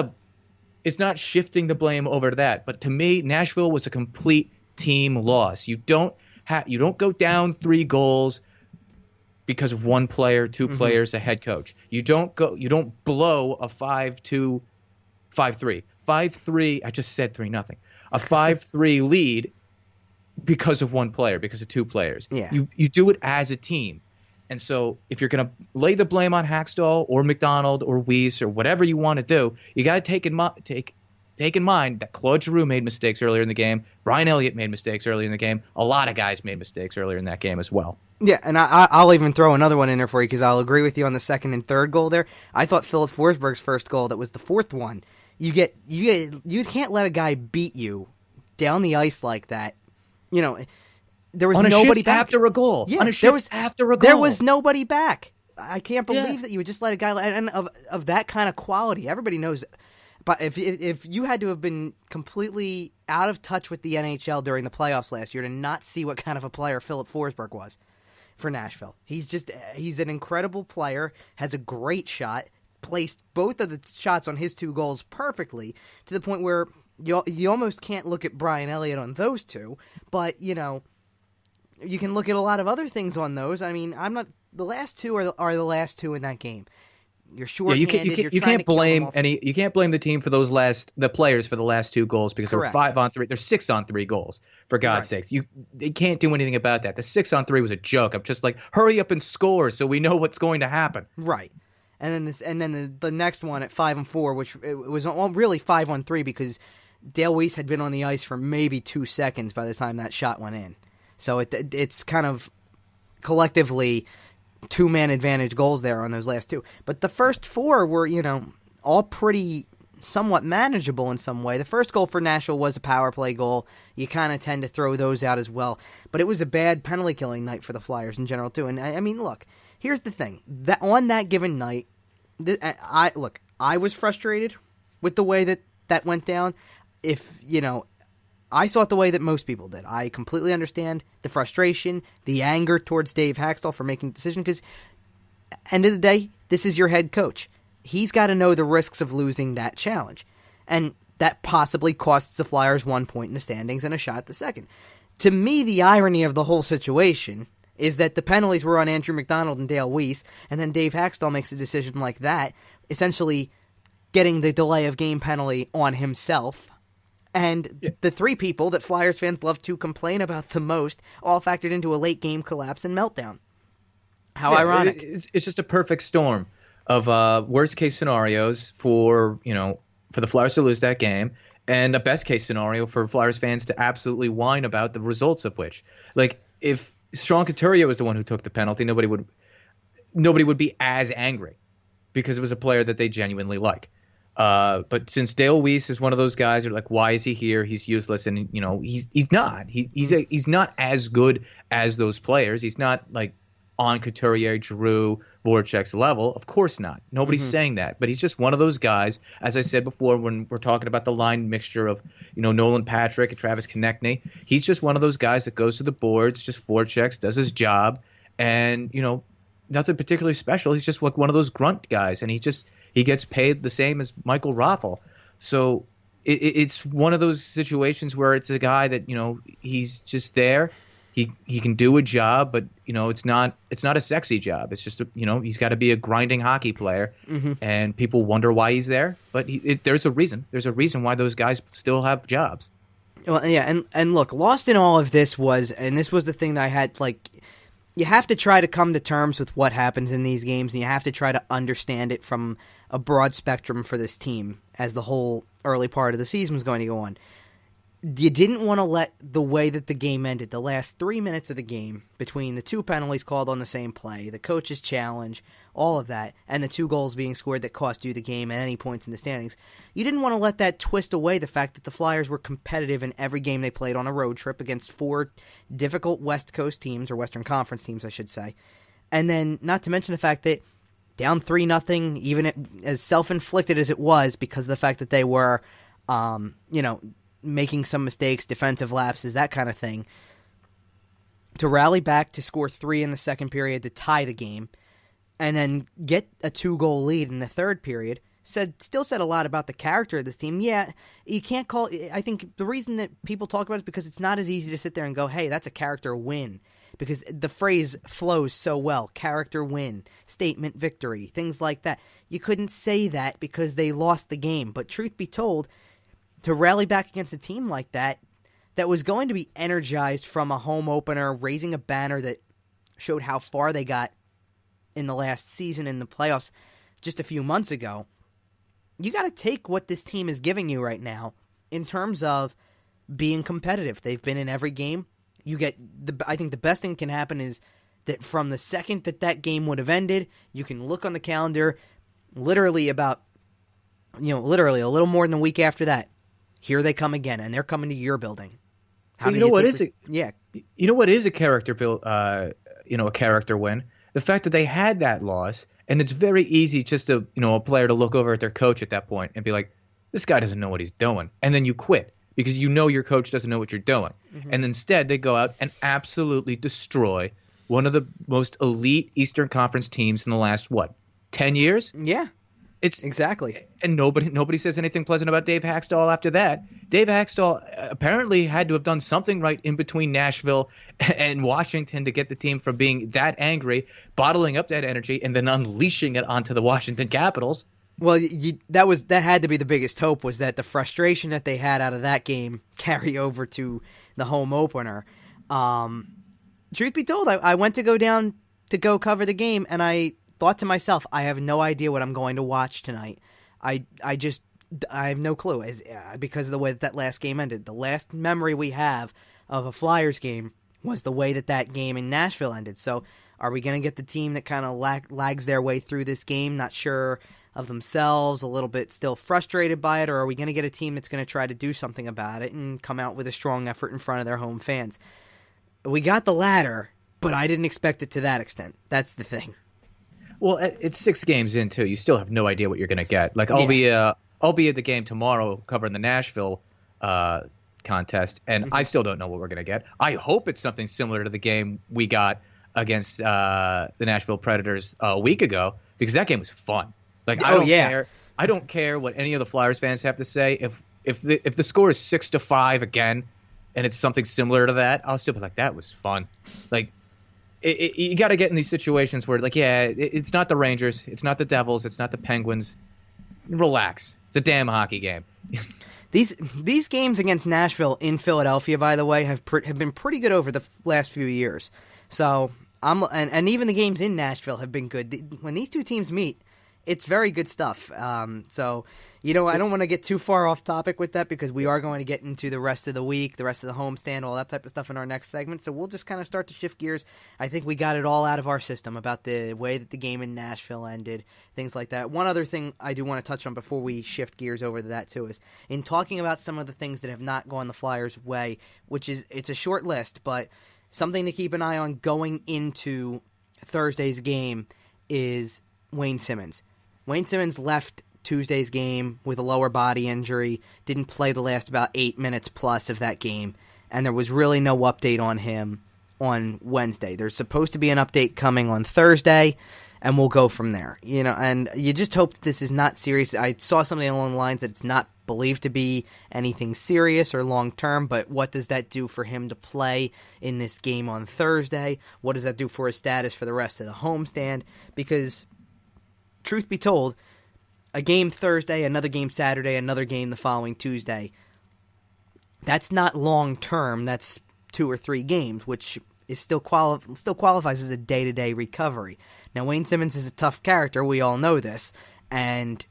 shifting the blame over to that. But to me, Nashville was a complete team loss. You don't go down 3 goals because of one player, 2 players, a head coach. You don't blow a 5-2, 5-3. 5-3, I just said 3-0. A 5-3 lead because of one player, because of 2 players. Yeah. You do it as a team. And so if you're going to lay the blame on Hakstol or McDonald or Weiss or whatever you want to do, you got to take in mind that Claude Giroux made mistakes earlier in the game. Brian Elliott made mistakes earlier in the game. A lot of guys made mistakes earlier in that game as well. Yeah, and I'll even throw another one in there for you because I'll agree with you on the second and third goal there. I thought Philip Forsberg's first goal, that was the fourth one. You can't let a guy beat you down the ice like that. You know, there was nobody back after a goal. Yeah, on a shift after a goal. There was nobody back. I can't believe that you would just let a guy and of that kind of quality. Everybody knows. But if you had to have been completely out of touch with the NHL during the playoffs last year to not see what kind of a player Philip Forsberg was for Nashville, he's an incredible player, has a great shot, placed both of the shots on his two goals perfectly to the point where you almost can't look at Brian Elliott on those two, but you can look at a lot of other things on those. I mean, the last two are the last two in that game. You're short-handed. You can't blame you can't blame the team for the players for the last two goals because Correct. there were 5-on-3. There's 6-on-3 goals for God's sakes. They can't do anything about that. The 6-on-3 was a joke. I'm just like, hurry up and score so we know what's going to happen. Right. And then the next one at 5-on-4, which it was really 5-on-3 because Dale Weiss had been on the ice for maybe 2 seconds by the time that shot went in. So it's kind of collectively 2-man advantage goals there on those last two. But the first four were, all pretty somewhat manageable in some way. The first goal for Nashville was a power play goal. You kind of tend to throw those out as well. But it was a bad penalty killing night for the Flyers in general too. And I mean, look, here's the thing. That on that given night, I was frustrated with the way that went down. I saw it the way that most people did. I completely understand the frustration, the anger towards Dave Hakstol for making the decision because, end of the day, this is your head coach. He's got to know the risks of losing that challenge. And that possibly costs the Flyers 1 point in the standings and a shot at the second. To me, the irony of the whole situation is that the penalties were on Andrew McDonald and Dale Weiss, and then Dave Hakstol makes a decision like that, essentially getting the delay of game penalty on himself. And the three people that Flyers fans love to complain about the most all factored into a late game collapse and meltdown. How ironic. It's just a perfect storm of worst case scenarios for the Flyers to lose that game and a best case scenario for Flyers fans to absolutely whine about the results of which. Like if Sean Couturier was the one who took the penalty, nobody would be as angry because it was a player that they genuinely like. But since Dale Weiss is one of those guys who are like, why is he here? He's useless, and he's not. He's not as good as those players. He's not like on Couturier, Giroux, Voracek's level. Of course not. Nobody's saying that. But he's just one of those guys. As I said before, when we're talking about the line mixture of Nolan Patrick and Travis Konechny, he's just one of those guys that goes to the boards, just forechecks, does his job, and nothing particularly special. He's just like one of those grunt guys, and he gets paid the same as Michael Raffl. So it's one of those situations where it's a guy that, he's just there. He can do a job, but, it's not a sexy job. It's just, he's got to be a grinding hockey player. And people wonder why he's there. But there's a reason. There's a reason why those guys still have jobs. Well, yeah, and look, lost in all of this was, and this was the thing that I had, you have to try to come to terms with what happens in these games, and you have to try to understand it from a broad spectrum for this team as the whole early part of the season was going to go on. You didn't want to let the way that the game ended, the last 3 minutes of the game, between the two penalties called on the same play, the coach's challenge, all of that, and the 2 goals being scored that cost you the game at any points in the standings, you didn't want to let that twist away the fact that the Flyers were competitive in every game they played on a road trip against 4 difficult West Coast teams, or Western Conference teams, I should say. And then, not to mention the fact that down 3-0, even as self-inflicted as it was, because of the fact that they were, making some mistakes, defensive lapses, that kind of thing, to rally back to score 3 in the second period to tie the game, and then get a 2-goal lead in the third period, still said a lot about the character of this team. Yeah, you can't call. I think the reason that people talk about it is because it's not as easy to sit there and go, hey, that's a character win. Because the phrase flows so well. Character win, statement victory, things like that. You couldn't say that because they lost the game. But truth be told, to rally back against a team like that was going to be energized from a home opener, raising a banner that showed how far they got in the last season in the playoffs just a few months ago. You got to take what this team is giving you right now in terms of being competitive. They've been in every game. I think the best thing that can happen is that from the second that game would have ended, you can look on the calendar literally a little more than a week after that. Here they come again, and they're coming to your building. You know what is a character build? A character win. The fact that they had that loss, and it's very easy just to a player to look over at their coach at that point and be like, "This guy doesn't know what he's doing," and then you quit because your coach doesn't know what you're doing. Mm-hmm. And instead, they go out and absolutely destroy one of the most elite Eastern Conference teams in the last 10 years? Yeah. It's exactly. And nobody says anything pleasant about Dave Hakstol after that. Dave Hakstol apparently had to have done something right in between Nashville and Washington to get the team from being that angry, bottling up that energy, and then unleashing it onto the Washington Capitals. Well, that had to be the biggest hope, was that the frustration that they had out of that game carry over to the home opener. Truth be told, I went to go down to go cover the game, and I thought to myself, I have no idea what I'm going to watch tonight. I have no clue because of the way that last game ended. The last memory we have of a Flyers game was the way that game in Nashville ended. So are we going to get the team that kind of lags their way through this game, not sure of themselves, a little bit still frustrated by it, or are we going to get a team that's going to try to do something about it and come out with a strong effort in front of their home fans? We got the latter, but I didn't expect it to that extent. That's the thing. Well, it's 6 games in, too. You still have no idea what you're going to get. I'll be at the game tomorrow covering the Nashville contest, and I still don't know what we're going to get. I hope it's something similar to the game we got against the Nashville Predators a week ago, because that game was fun. I don't care what any of the Flyers fans have to say. If the score is 6-5 again, and it's something similar to that, I'll still be like, that was fun. You got to get in these situations where, it's not the Rangers, it's not the Devils, it's not the Penguins. Relax. It's a damn hockey game. These games against Nashville in Philadelphia, by the way, have been pretty good over the last few years. So and even the games in Nashville have been good. When these two teams meet, it's very good stuff. So, I don't want to get too far off topic with that, because we are going to get into the rest of the week, the rest of the homestand, all that type of stuff in our next segment. So we'll just kind of start to shift gears. I think we got it all out of our system about the way that the game in Nashville ended, things like that. One other thing I do want to touch on before we shift gears over to that too is in talking about some of the things that have not gone the Flyers' way, it's a short list, but something to keep an eye on going into Thursday's game is Wayne Simmonds. Wayne Simmonds left Tuesday's game with a lower body injury, didn't play the last about 8 minutes plus of that game, and there was really no update on him on Wednesday. There's supposed to be an update coming on Thursday, and we'll go from there. And you just hope that this is not serious. I saw something along the lines that it's not believed to be anything serious or long-term, but what does that do for him to play in this game on Thursday? What does that do for his status for the rest of the homestand? Because truth be told, a game Thursday, another game Saturday, another game the following Tuesday, that's not long-term. That's 2 or 3 games, which is still qualifies as a day-to-day recovery. Now, Wayne Simmonds is a tough character. We all know this. And,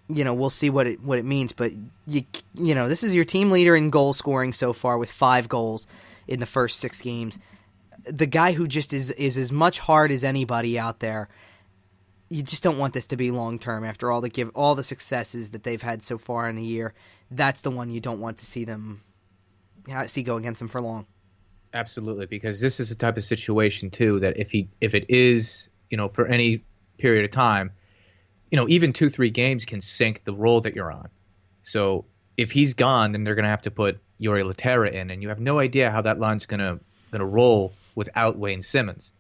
we'll see what it means. But, this is your team leader in goal scoring so far with 5 goals in the first 6 games. The guy who just is as much heart as anybody out there. You just don't want this to be long-term after all the successes that they've had so far in the year. That's the one you don't want to see go against them for long. Absolutely, because this is the type of situation, too, that if it is, for any period of time, even 2-3 games can sink the role that you're on. So if he's gone, then they're going to have to put Jori Lehtera in, and you have no idea how that line's going to roll without Wayne Simmonds.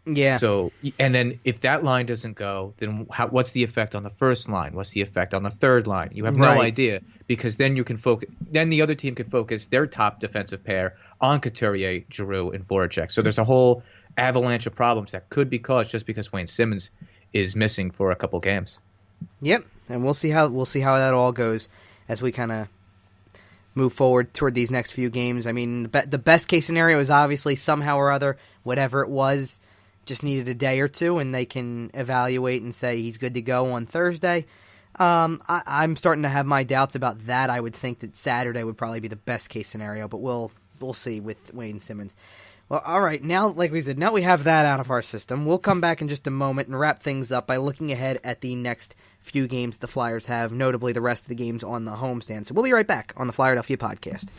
Yeah. So, and then if that line doesn't go, then what's the effect on the first line? What's the effect on the third line? You have no idea, because then you can focus. Then the other team can focus their top defensive pair on Couturier, Giroux, and Voracek. So there's a whole avalanche of problems that could be caused just because Wayne Simmonds is missing for a couple games. Yep, and we'll see how that all goes as we kind of move forward toward these next few games. I mean, the best case scenario is obviously somehow or other, whatever it was, just needed a day or two, and they can evaluate and say he's good to go on Thursday. I'm starting to have my doubts about that. I would think that Saturday would probably be the best case scenario, but we'll see with Wayne Simmons. Well, all right, now, like we said, now we have that out of our system. We'll come back in just a moment and wrap things up by looking ahead at the next few games the Flyers have, notably the rest of the games on the homestand. So we'll be right back on the Flyerdelphia Podcast.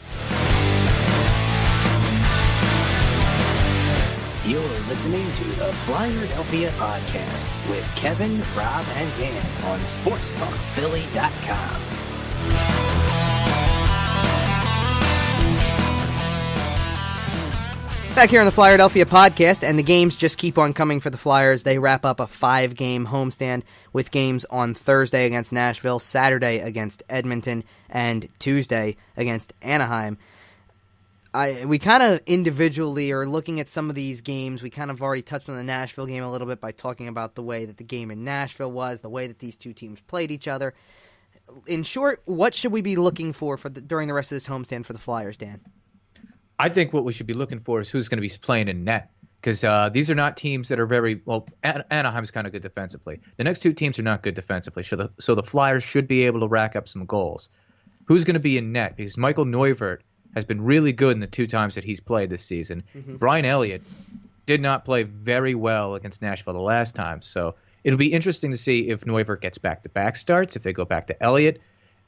You're listening to the Flyerdelphia Podcast with Kevin, Rob, and Dan on SportsTalkPhilly.com. Back here on the Flyerdelphia Podcast, and the games just keep on coming for the Flyers. They wrap up a 5-game homestand with games on Thursday against Nashville, Saturday against Edmonton, and Tuesday against Anaheim. We kind of individually are looking at some of these games. We kind of already touched on the Nashville game a little bit by talking about the way that the game in Nashville was, the way that these two teams played each other. In short, what should we be looking for during the rest of this homestand for the Flyers, Dan? I think what we should be looking for is who's going to be playing in net, because these are not teams that are very well. Anaheim's kind of good defensively. The next two teams are not good defensively, so the Flyers should be able to rack up some goals. Who's going to be in net? Because Michael Neuvirth has been really good in the 2 times that he's played this season. Mm-hmm. Brian Elliott did not play very well against Nashville the last time, so it'll be interesting to see if Neuvirth gets back-to-back starts, if they go back to Elliott,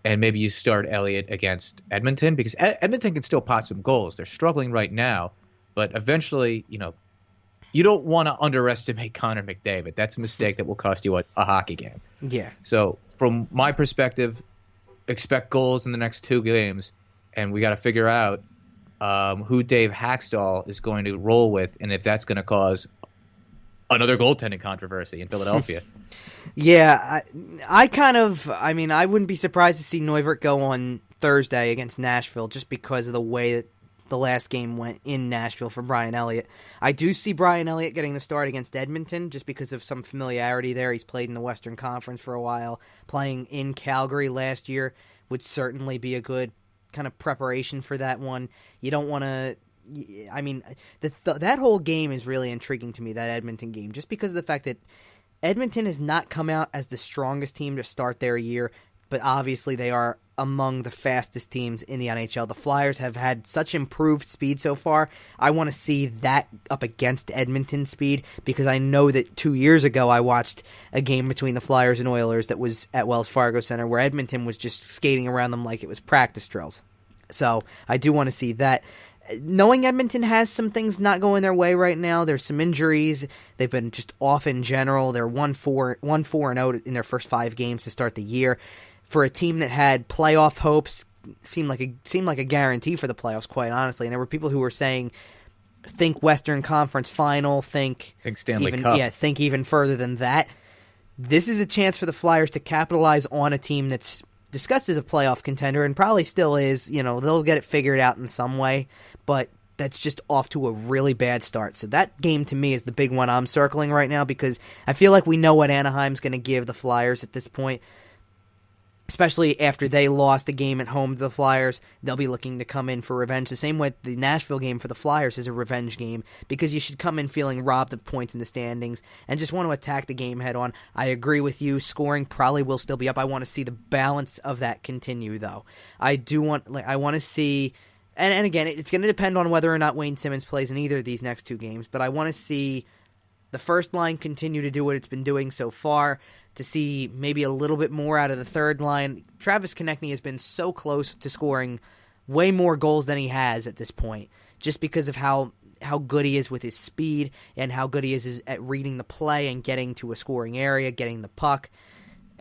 and maybe you start Elliott against Edmonton, because Edmonton can still pot some goals. They're struggling right now, but eventually, you don't want to underestimate Connor McDavid. That's a mistake that will cost you a hockey game. Yeah. So from my perspective, expect goals in the next 2 games, and we got to figure out who Dave Hakstol is going to roll with, and if that's going to cause another goaltending controversy in Philadelphia. Yeah, I wouldn't be surprised to see Neuvirth go on Thursday against Nashville just because of the way that the last game went in Nashville for Brian Elliott. I do see Brian Elliott getting the start against Edmonton just because of some familiarity there. He's played in the Western Conference for a while. Playing in Calgary last year would certainly be a good kind of preparation for that one. You don't want to... that whole game is really intriguing to me, that Edmonton game, just because of the fact that Edmonton has not come out as the strongest team to start their year, but obviously they are among the fastest teams in the NHL. The Flyers have had such improved speed so far. I want to see that up against Edmonton's speed, because I know that 2 years ago I watched a game between the Flyers and Oilers that was at Wells Fargo Center where Edmonton was just skating around them like it was practice drills. So I do want to see that. Knowing Edmonton has some things not going their way right now, there's some injuries. They've been just off in general. They're 1-4-0 in their first 5 games to start the year. For a team that had playoff hopes, seemed like a guarantee for the playoffs, quite honestly. And there were people who were saying, think Western Conference Final, think Stanley Cup. Yeah, think even further than that. This is a chance for the Flyers to capitalize on a team that's discussed as a playoff contender and probably still is. They'll get it figured out in some way, but that's just off to a really bad start. So that game to me is the big one I'm circling right now, because I feel like we know what Anaheim's going to give the Flyers at this point, especially after they lost a game at home to the Flyers. They'll be looking to come in for revenge. The same way the Nashville game for the Flyers is a revenge game, because you should come in feeling robbed of points in the standings and just want to attack the game head on. I agree with you. Scoring probably will still be up. I want to see the balance of that continue, though. I want to see, and again, it's going to depend on whether or not Wayne Simmons plays in either of these next 2 games, but I want to see the first line continue to do what it's been doing so far, to see maybe a little bit more out of the third line. Travis Konechny has been so close to scoring way more goals than he has at this point, just because of how good he is with his speed and how good he is at reading the play and getting to a scoring area, getting the puck.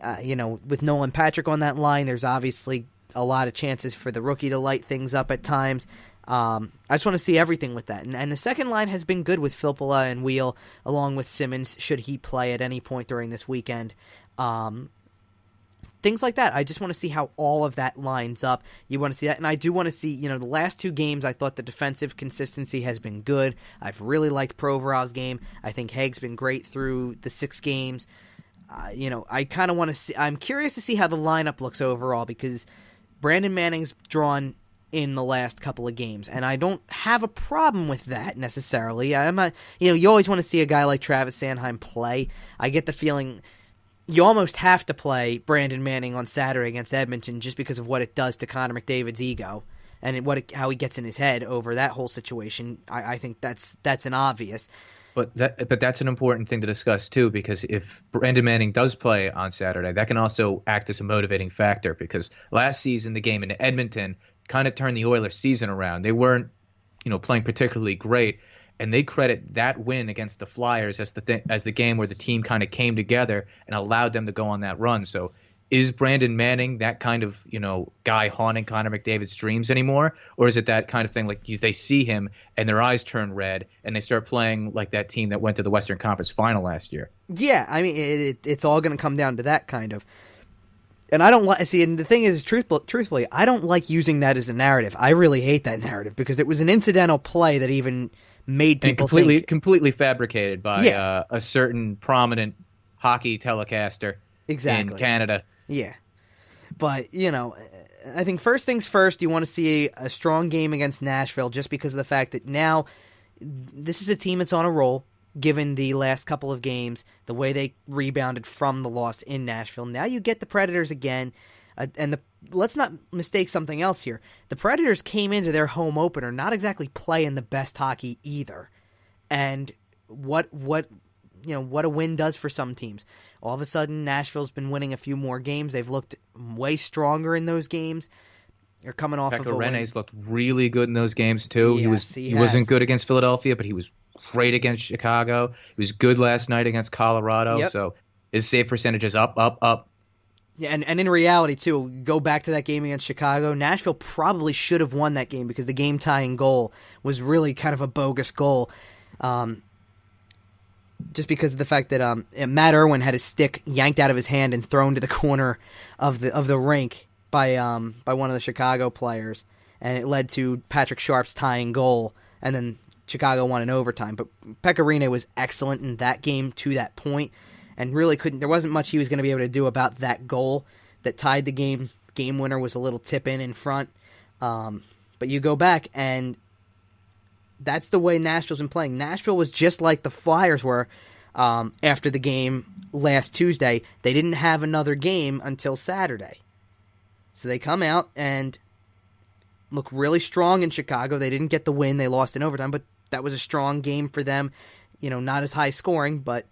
With Nolan Patrick on that line, there's obviously a lot of chances for the rookie to light things up at times. I just want to see everything with that. And the second line has been good with Filppula and Wheel, along with Simmons, should he play at any point during this weekend. Things like that. I just want to see how all of that lines up. You want to see that. And I do want to see, the last 2 games, I thought the defensive consistency has been good. I've really liked Provorov's game. I think Haig's been great through the 6 games. I kind of want to see, I'm curious to see how the lineup looks overall, because Brandon Manning's drawn in the last couple of games, and I don't have a problem with that necessarily. I'm not, you always want to see a guy like Travis Sanheim play. I get the feeling you almost have to play Brandon Manning on Saturday against Edmonton just because of what it does to Connor McDavid's ego and how he gets in his head over that whole situation. I think that's an obvious. But that's an important thing to discuss too, because if Brandon Manning does play on Saturday, that can also act as a motivating factor, because last season the game in Edmonton kind of turned the Oilers' season around. They weren't, playing particularly great, and they credit that win against the Flyers as the game where the team kind of came together and allowed them to go on that run. So is Brandon Manning that kind of, guy haunting Connor McDavid's dreams anymore? Or is it that kind of thing like they see him and their eyes turn red and they start playing like that team that went to the Western Conference Final last year? Yeah, I mean, it's all going to come down to that kind of. And I don't like, and the thing is, truthfully, I don't like using that as a narrative. I really hate that narrative because it was an incidental play that even made people completely fabricated by a certain prominent hockey telecaster in Canada. Yeah. But, I think first things first, you want to see a strong game against Nashville just because of the fact that now this is a team that's on a roll. Given the last couple of games, the way they rebounded from the loss in Nashville. Now you get the Predators again, let's not mistake something else here. The Predators came into their home opener not exactly playing the best hockey either. And what a win does for some teams. All of a sudden, Nashville's been winning a few more games. They've looked way stronger in those games. They're coming off of a win. Rene's looked really good in those games too. Yes, he wasn't good against Philadelphia, but he was great against Chicago. He was good last night against Colorado. Yep. So his save percentage is up. Yeah, and in reality, too, go back to that game against Chicago, Nashville probably should have won that game because the game-tying goal was really kind of a bogus goal. Just because of the fact that Matt Irwin had his stick yanked out of his hand and thrown to the corner of the rink by one of the Chicago players, and it led to Patrick Sharp's tying goal, and then Chicago won in overtime. But Pekka Rinne was excellent in that game to that point, and really there wasn't much he was going to be able to do about that goal that tied the game. Game winner was a little tip in front. But you go back, and that's the way Nashville's been playing. Nashville was just like the Flyers were after the game last Tuesday. They didn't have another game until Saturday. So they come out and look really strong in Chicago. They didn't get the win. They lost in overtime, but that was a strong game for them. Not as high scoring, but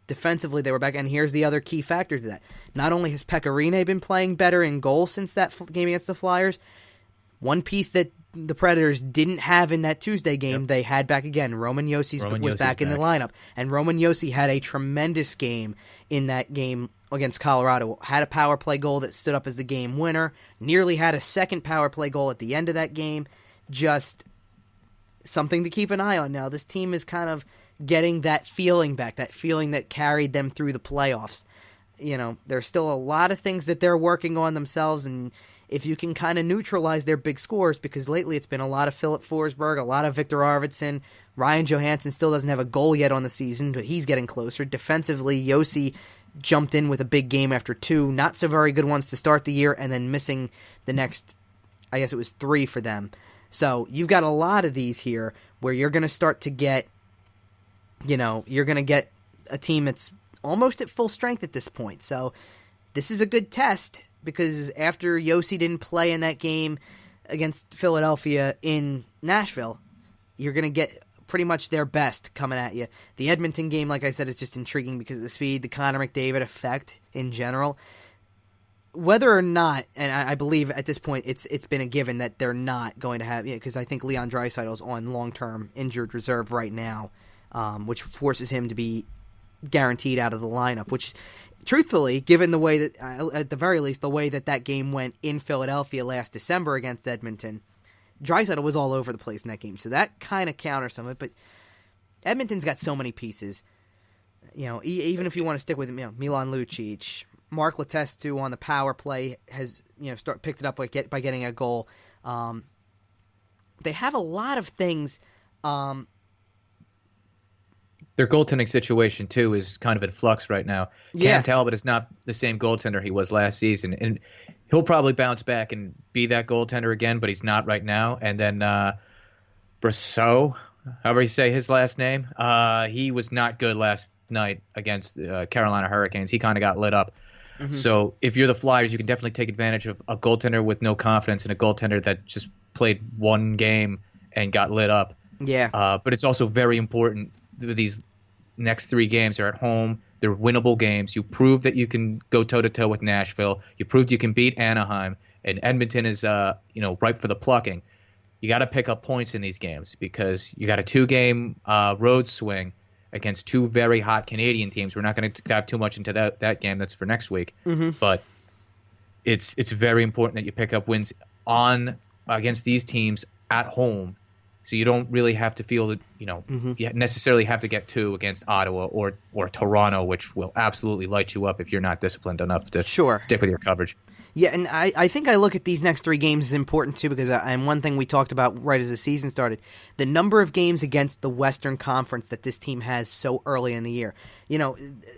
defensively they were back. And here's the other key factor to that. Not only has Pekka Rinne been playing better in goal since that game against the Flyers, one piece that the Predators didn't have in that Tuesday game, they had back again. Roman Josi was back in the lineup. And Roman Josi had a tremendous game in that game against Colorado. Had a power play goal that stood up as the game winner. Nearly had a second power play goal at the end of that game. Just something to keep an eye on now. This team is kind of getting that feeling back, that feeling that carried them through the playoffs. There's still a lot of things that they're working on themselves, and if you can kind of neutralize their big scores, because lately it's been a lot of Philip Forsberg, a lot of Victor Arvidsson. Ryan Johansson still doesn't have a goal yet on the season, but he's getting closer. Defensively, Josi jumped in with a big game after 2 not so very good ones to start the year, and then missing the next, I guess it was 3 for them. So you've got a lot of these here where you're going to start to get, you're going to get a team that's almost at full strength at this point. So this is a good test, because after Josi didn't play in that game against Philadelphia in Nashville, you're going to get pretty much their best coming at you. The Edmonton game, like I said, is just intriguing because of the speed, the Connor McDavid effect in general. Whether or not, and I believe at this point it's been a given that they're not going to have, because I think Leon Draisaitl's on long-term injured reserve right now, which forces him to be guaranteed out of the lineup, which truthfully, given the way that, at the very least, the way that game went in Philadelphia last December against Edmonton, Draisaitl was all over the place in that game. So that kind of counters some of it. But Edmonton's got so many pieces. Even if you want to stick with Milan Lucic, Mark Letestu on the power play has picked it up by getting a goal. They have a lot of things. Their goaltending situation, too, is kind of in flux right now. Cam Talbot is not the same goaltender he was last season. And he'll probably bounce back and be that goaltender again, but he's not right now. And then Brosseau, however you say his last name, he was not good last night against Carolina Hurricanes. He kind of got lit up. Mm-hmm. So if you're the Flyers, you can definitely take advantage of a goaltender with no confidence and a goaltender that just played one game and got lit up. Yeah. But it's also very important. These next 3 games are at home. They're winnable games. You proved that you can go toe-to-toe with Nashville. You proved you can beat Anaheim. And Edmonton is ripe for the plucking. You got to pick up points in these games because you got a 2-game road swing against 2 very hot Canadian teams. We're not going to dive too much into that game. That's for next week. Mm-hmm. But it's very important that you pick up wins against these teams at home, so you don't really have to feel that you necessarily have to get 2 against Ottawa or Toronto, which will absolutely light you up if you're not disciplined enough to stick with your coverage. Yeah, and I think I look at these next 3 games as important too because and one thing we talked about right as the season started, the number of games against the Western Conference that this team has so early in the year.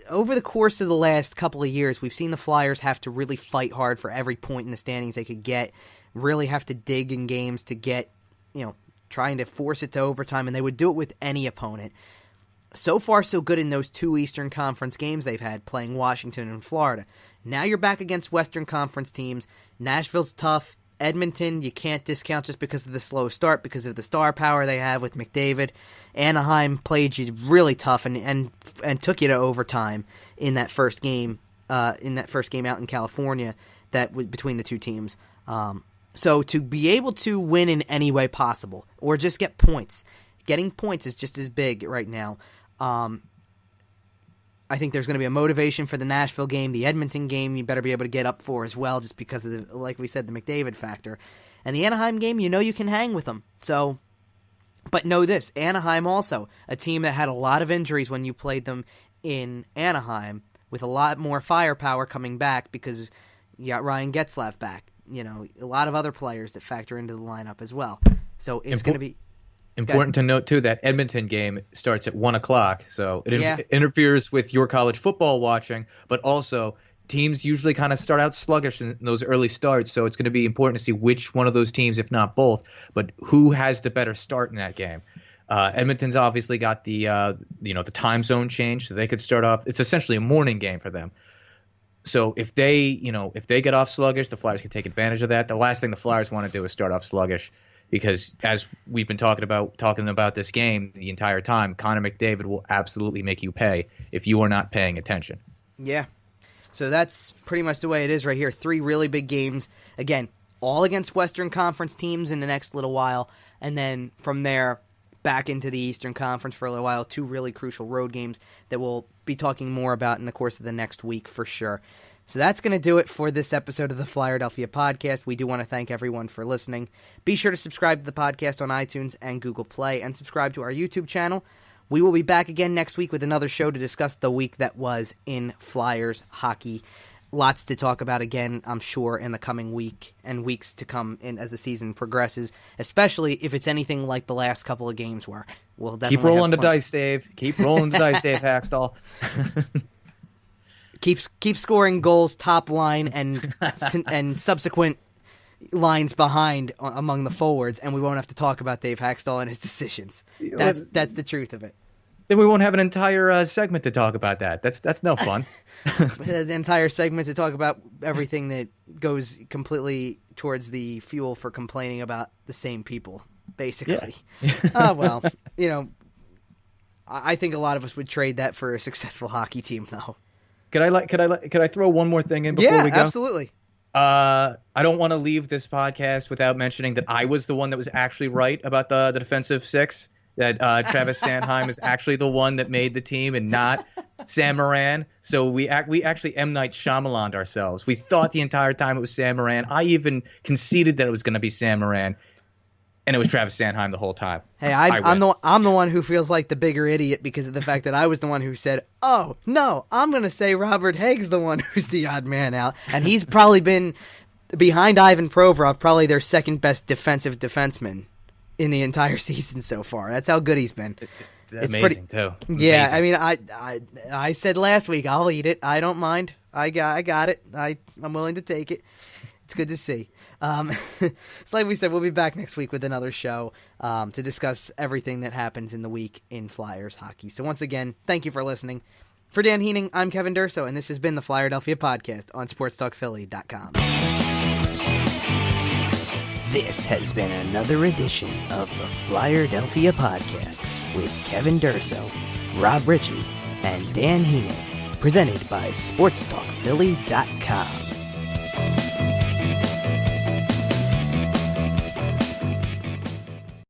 Over the course of the last couple of years, we've seen the Flyers have to really fight hard for every point in the standings they could get, really have to dig in games to get, trying to force it to overtime, and they would do it with any opponent. So far, so good in those 2 Eastern Conference games they've had, playing Washington and Florida. Now you're back against Western Conference teams. Nashville's tough. Edmonton, you can't discount just because of the slow start, because of the star power they have with McDavid. Anaheim played you really tough and took you to overtime in that first game. Out in California, between the 2 teams. So to be able to win in any way possible, or just get points, getting points is just as big right now. I think there's going to be a motivation for the Nashville game. The Edmonton game, you better be able to get up for as well, just because of, like we said, the McDavid factor. And the Anaheim game, you can hang with them. So, but know this, Anaheim also, a team that had a lot of injuries when you played them in Anaheim, with a lot more firepower coming back because you got Ryan Getzlaf back. A lot of other players that factor into the lineup as well. So it's going to be important to note, too, that Edmonton game starts at 1 o'clock. So it interferes with your college football watching, but also teams usually kind of start out sluggish in those early starts. So it's going to be important to see which one of those teams, if not both, but who has the better start in that game. Edmonton's obviously got the time zone change, so they could start off. It's essentially a morning game for them. So if they get off sluggish, the Flyers can take advantage of that. The last thing the Flyers want to do is start off sluggish, because as we've been talking about this game the entire time, Connor McDavid will absolutely make you pay if you are not paying attention. Yeah. So that's pretty much the way it is right here. 3 really big games. Again, all against Western Conference teams in the next little while, and then from there back into the Eastern Conference for a little while. 2 really crucial road games that we'll be talking more about in the course of the next week for sure. So that's going to do it for this episode of the Flyerdelphia Podcast. We do want to thank everyone for listening. Be sure to subscribe to the podcast on iTunes and Google Play, and subscribe to our YouTube channel. We will be back again next week with another show to discuss the week that was in Flyers hockey. Lots to talk about again, I'm sure, in the coming week and weeks to come in as the season progresses, especially if it's anything like the last couple of games were. We'll definitely keep rolling the dice, Dave. Keep rolling the dice, Dave Hakstol. Keep scoring goals top line and subsequent lines behind among the forwards, and we won't have to talk about Dave Hakstol and his decisions. That's the truth of it. Then we won't have an entire segment to talk about that. That's no fun. The entire segment to talk about everything that goes completely towards the fuel for complaining about the same people, basically. Yeah. Well, I think a lot of us would trade that for a successful hockey team, though. Could I throw one more thing in before we go? Yeah, absolutely. I don't want to leave this podcast without mentioning that I was the one that was actually right about the defensive 6. That Travis Sanheim is actually the one that made the team and not Sam Moran. So we actually M. Night Shyamalan'd ourselves. We thought the entire time it was Sam Moran. I even conceded that it was going to be Sam Moran, and it was Travis Sanheim the whole time. Hey, I'm the one who feels like the bigger idiot because of the fact that I was the one who said, "Oh no, I'm going to say Robert Haig's the one who's the odd man out," and he's probably been behind Ivan Provorov, probably their second best defensive defenseman in the entire season so far. That's how good he's been. It's amazing, too. Yeah, amazing. I mean, I said last week, I'll eat it. I don't mind. I got it. I'm willing to take it. It's good to see. It's like we said, we'll be back next week with another show to discuss everything that happens in the week in Flyers hockey. So once again, thank you for listening. For Dan Heaning, I'm Kevin Durso, and this has been the Flyerdelphia Podcast on SportsTalkPhilly.com. This has been another edition of the Flyerdelphia Podcast with Kevin Durso, Rob Riches, and Dan Heaning, presented by SportsTalkPhilly.com.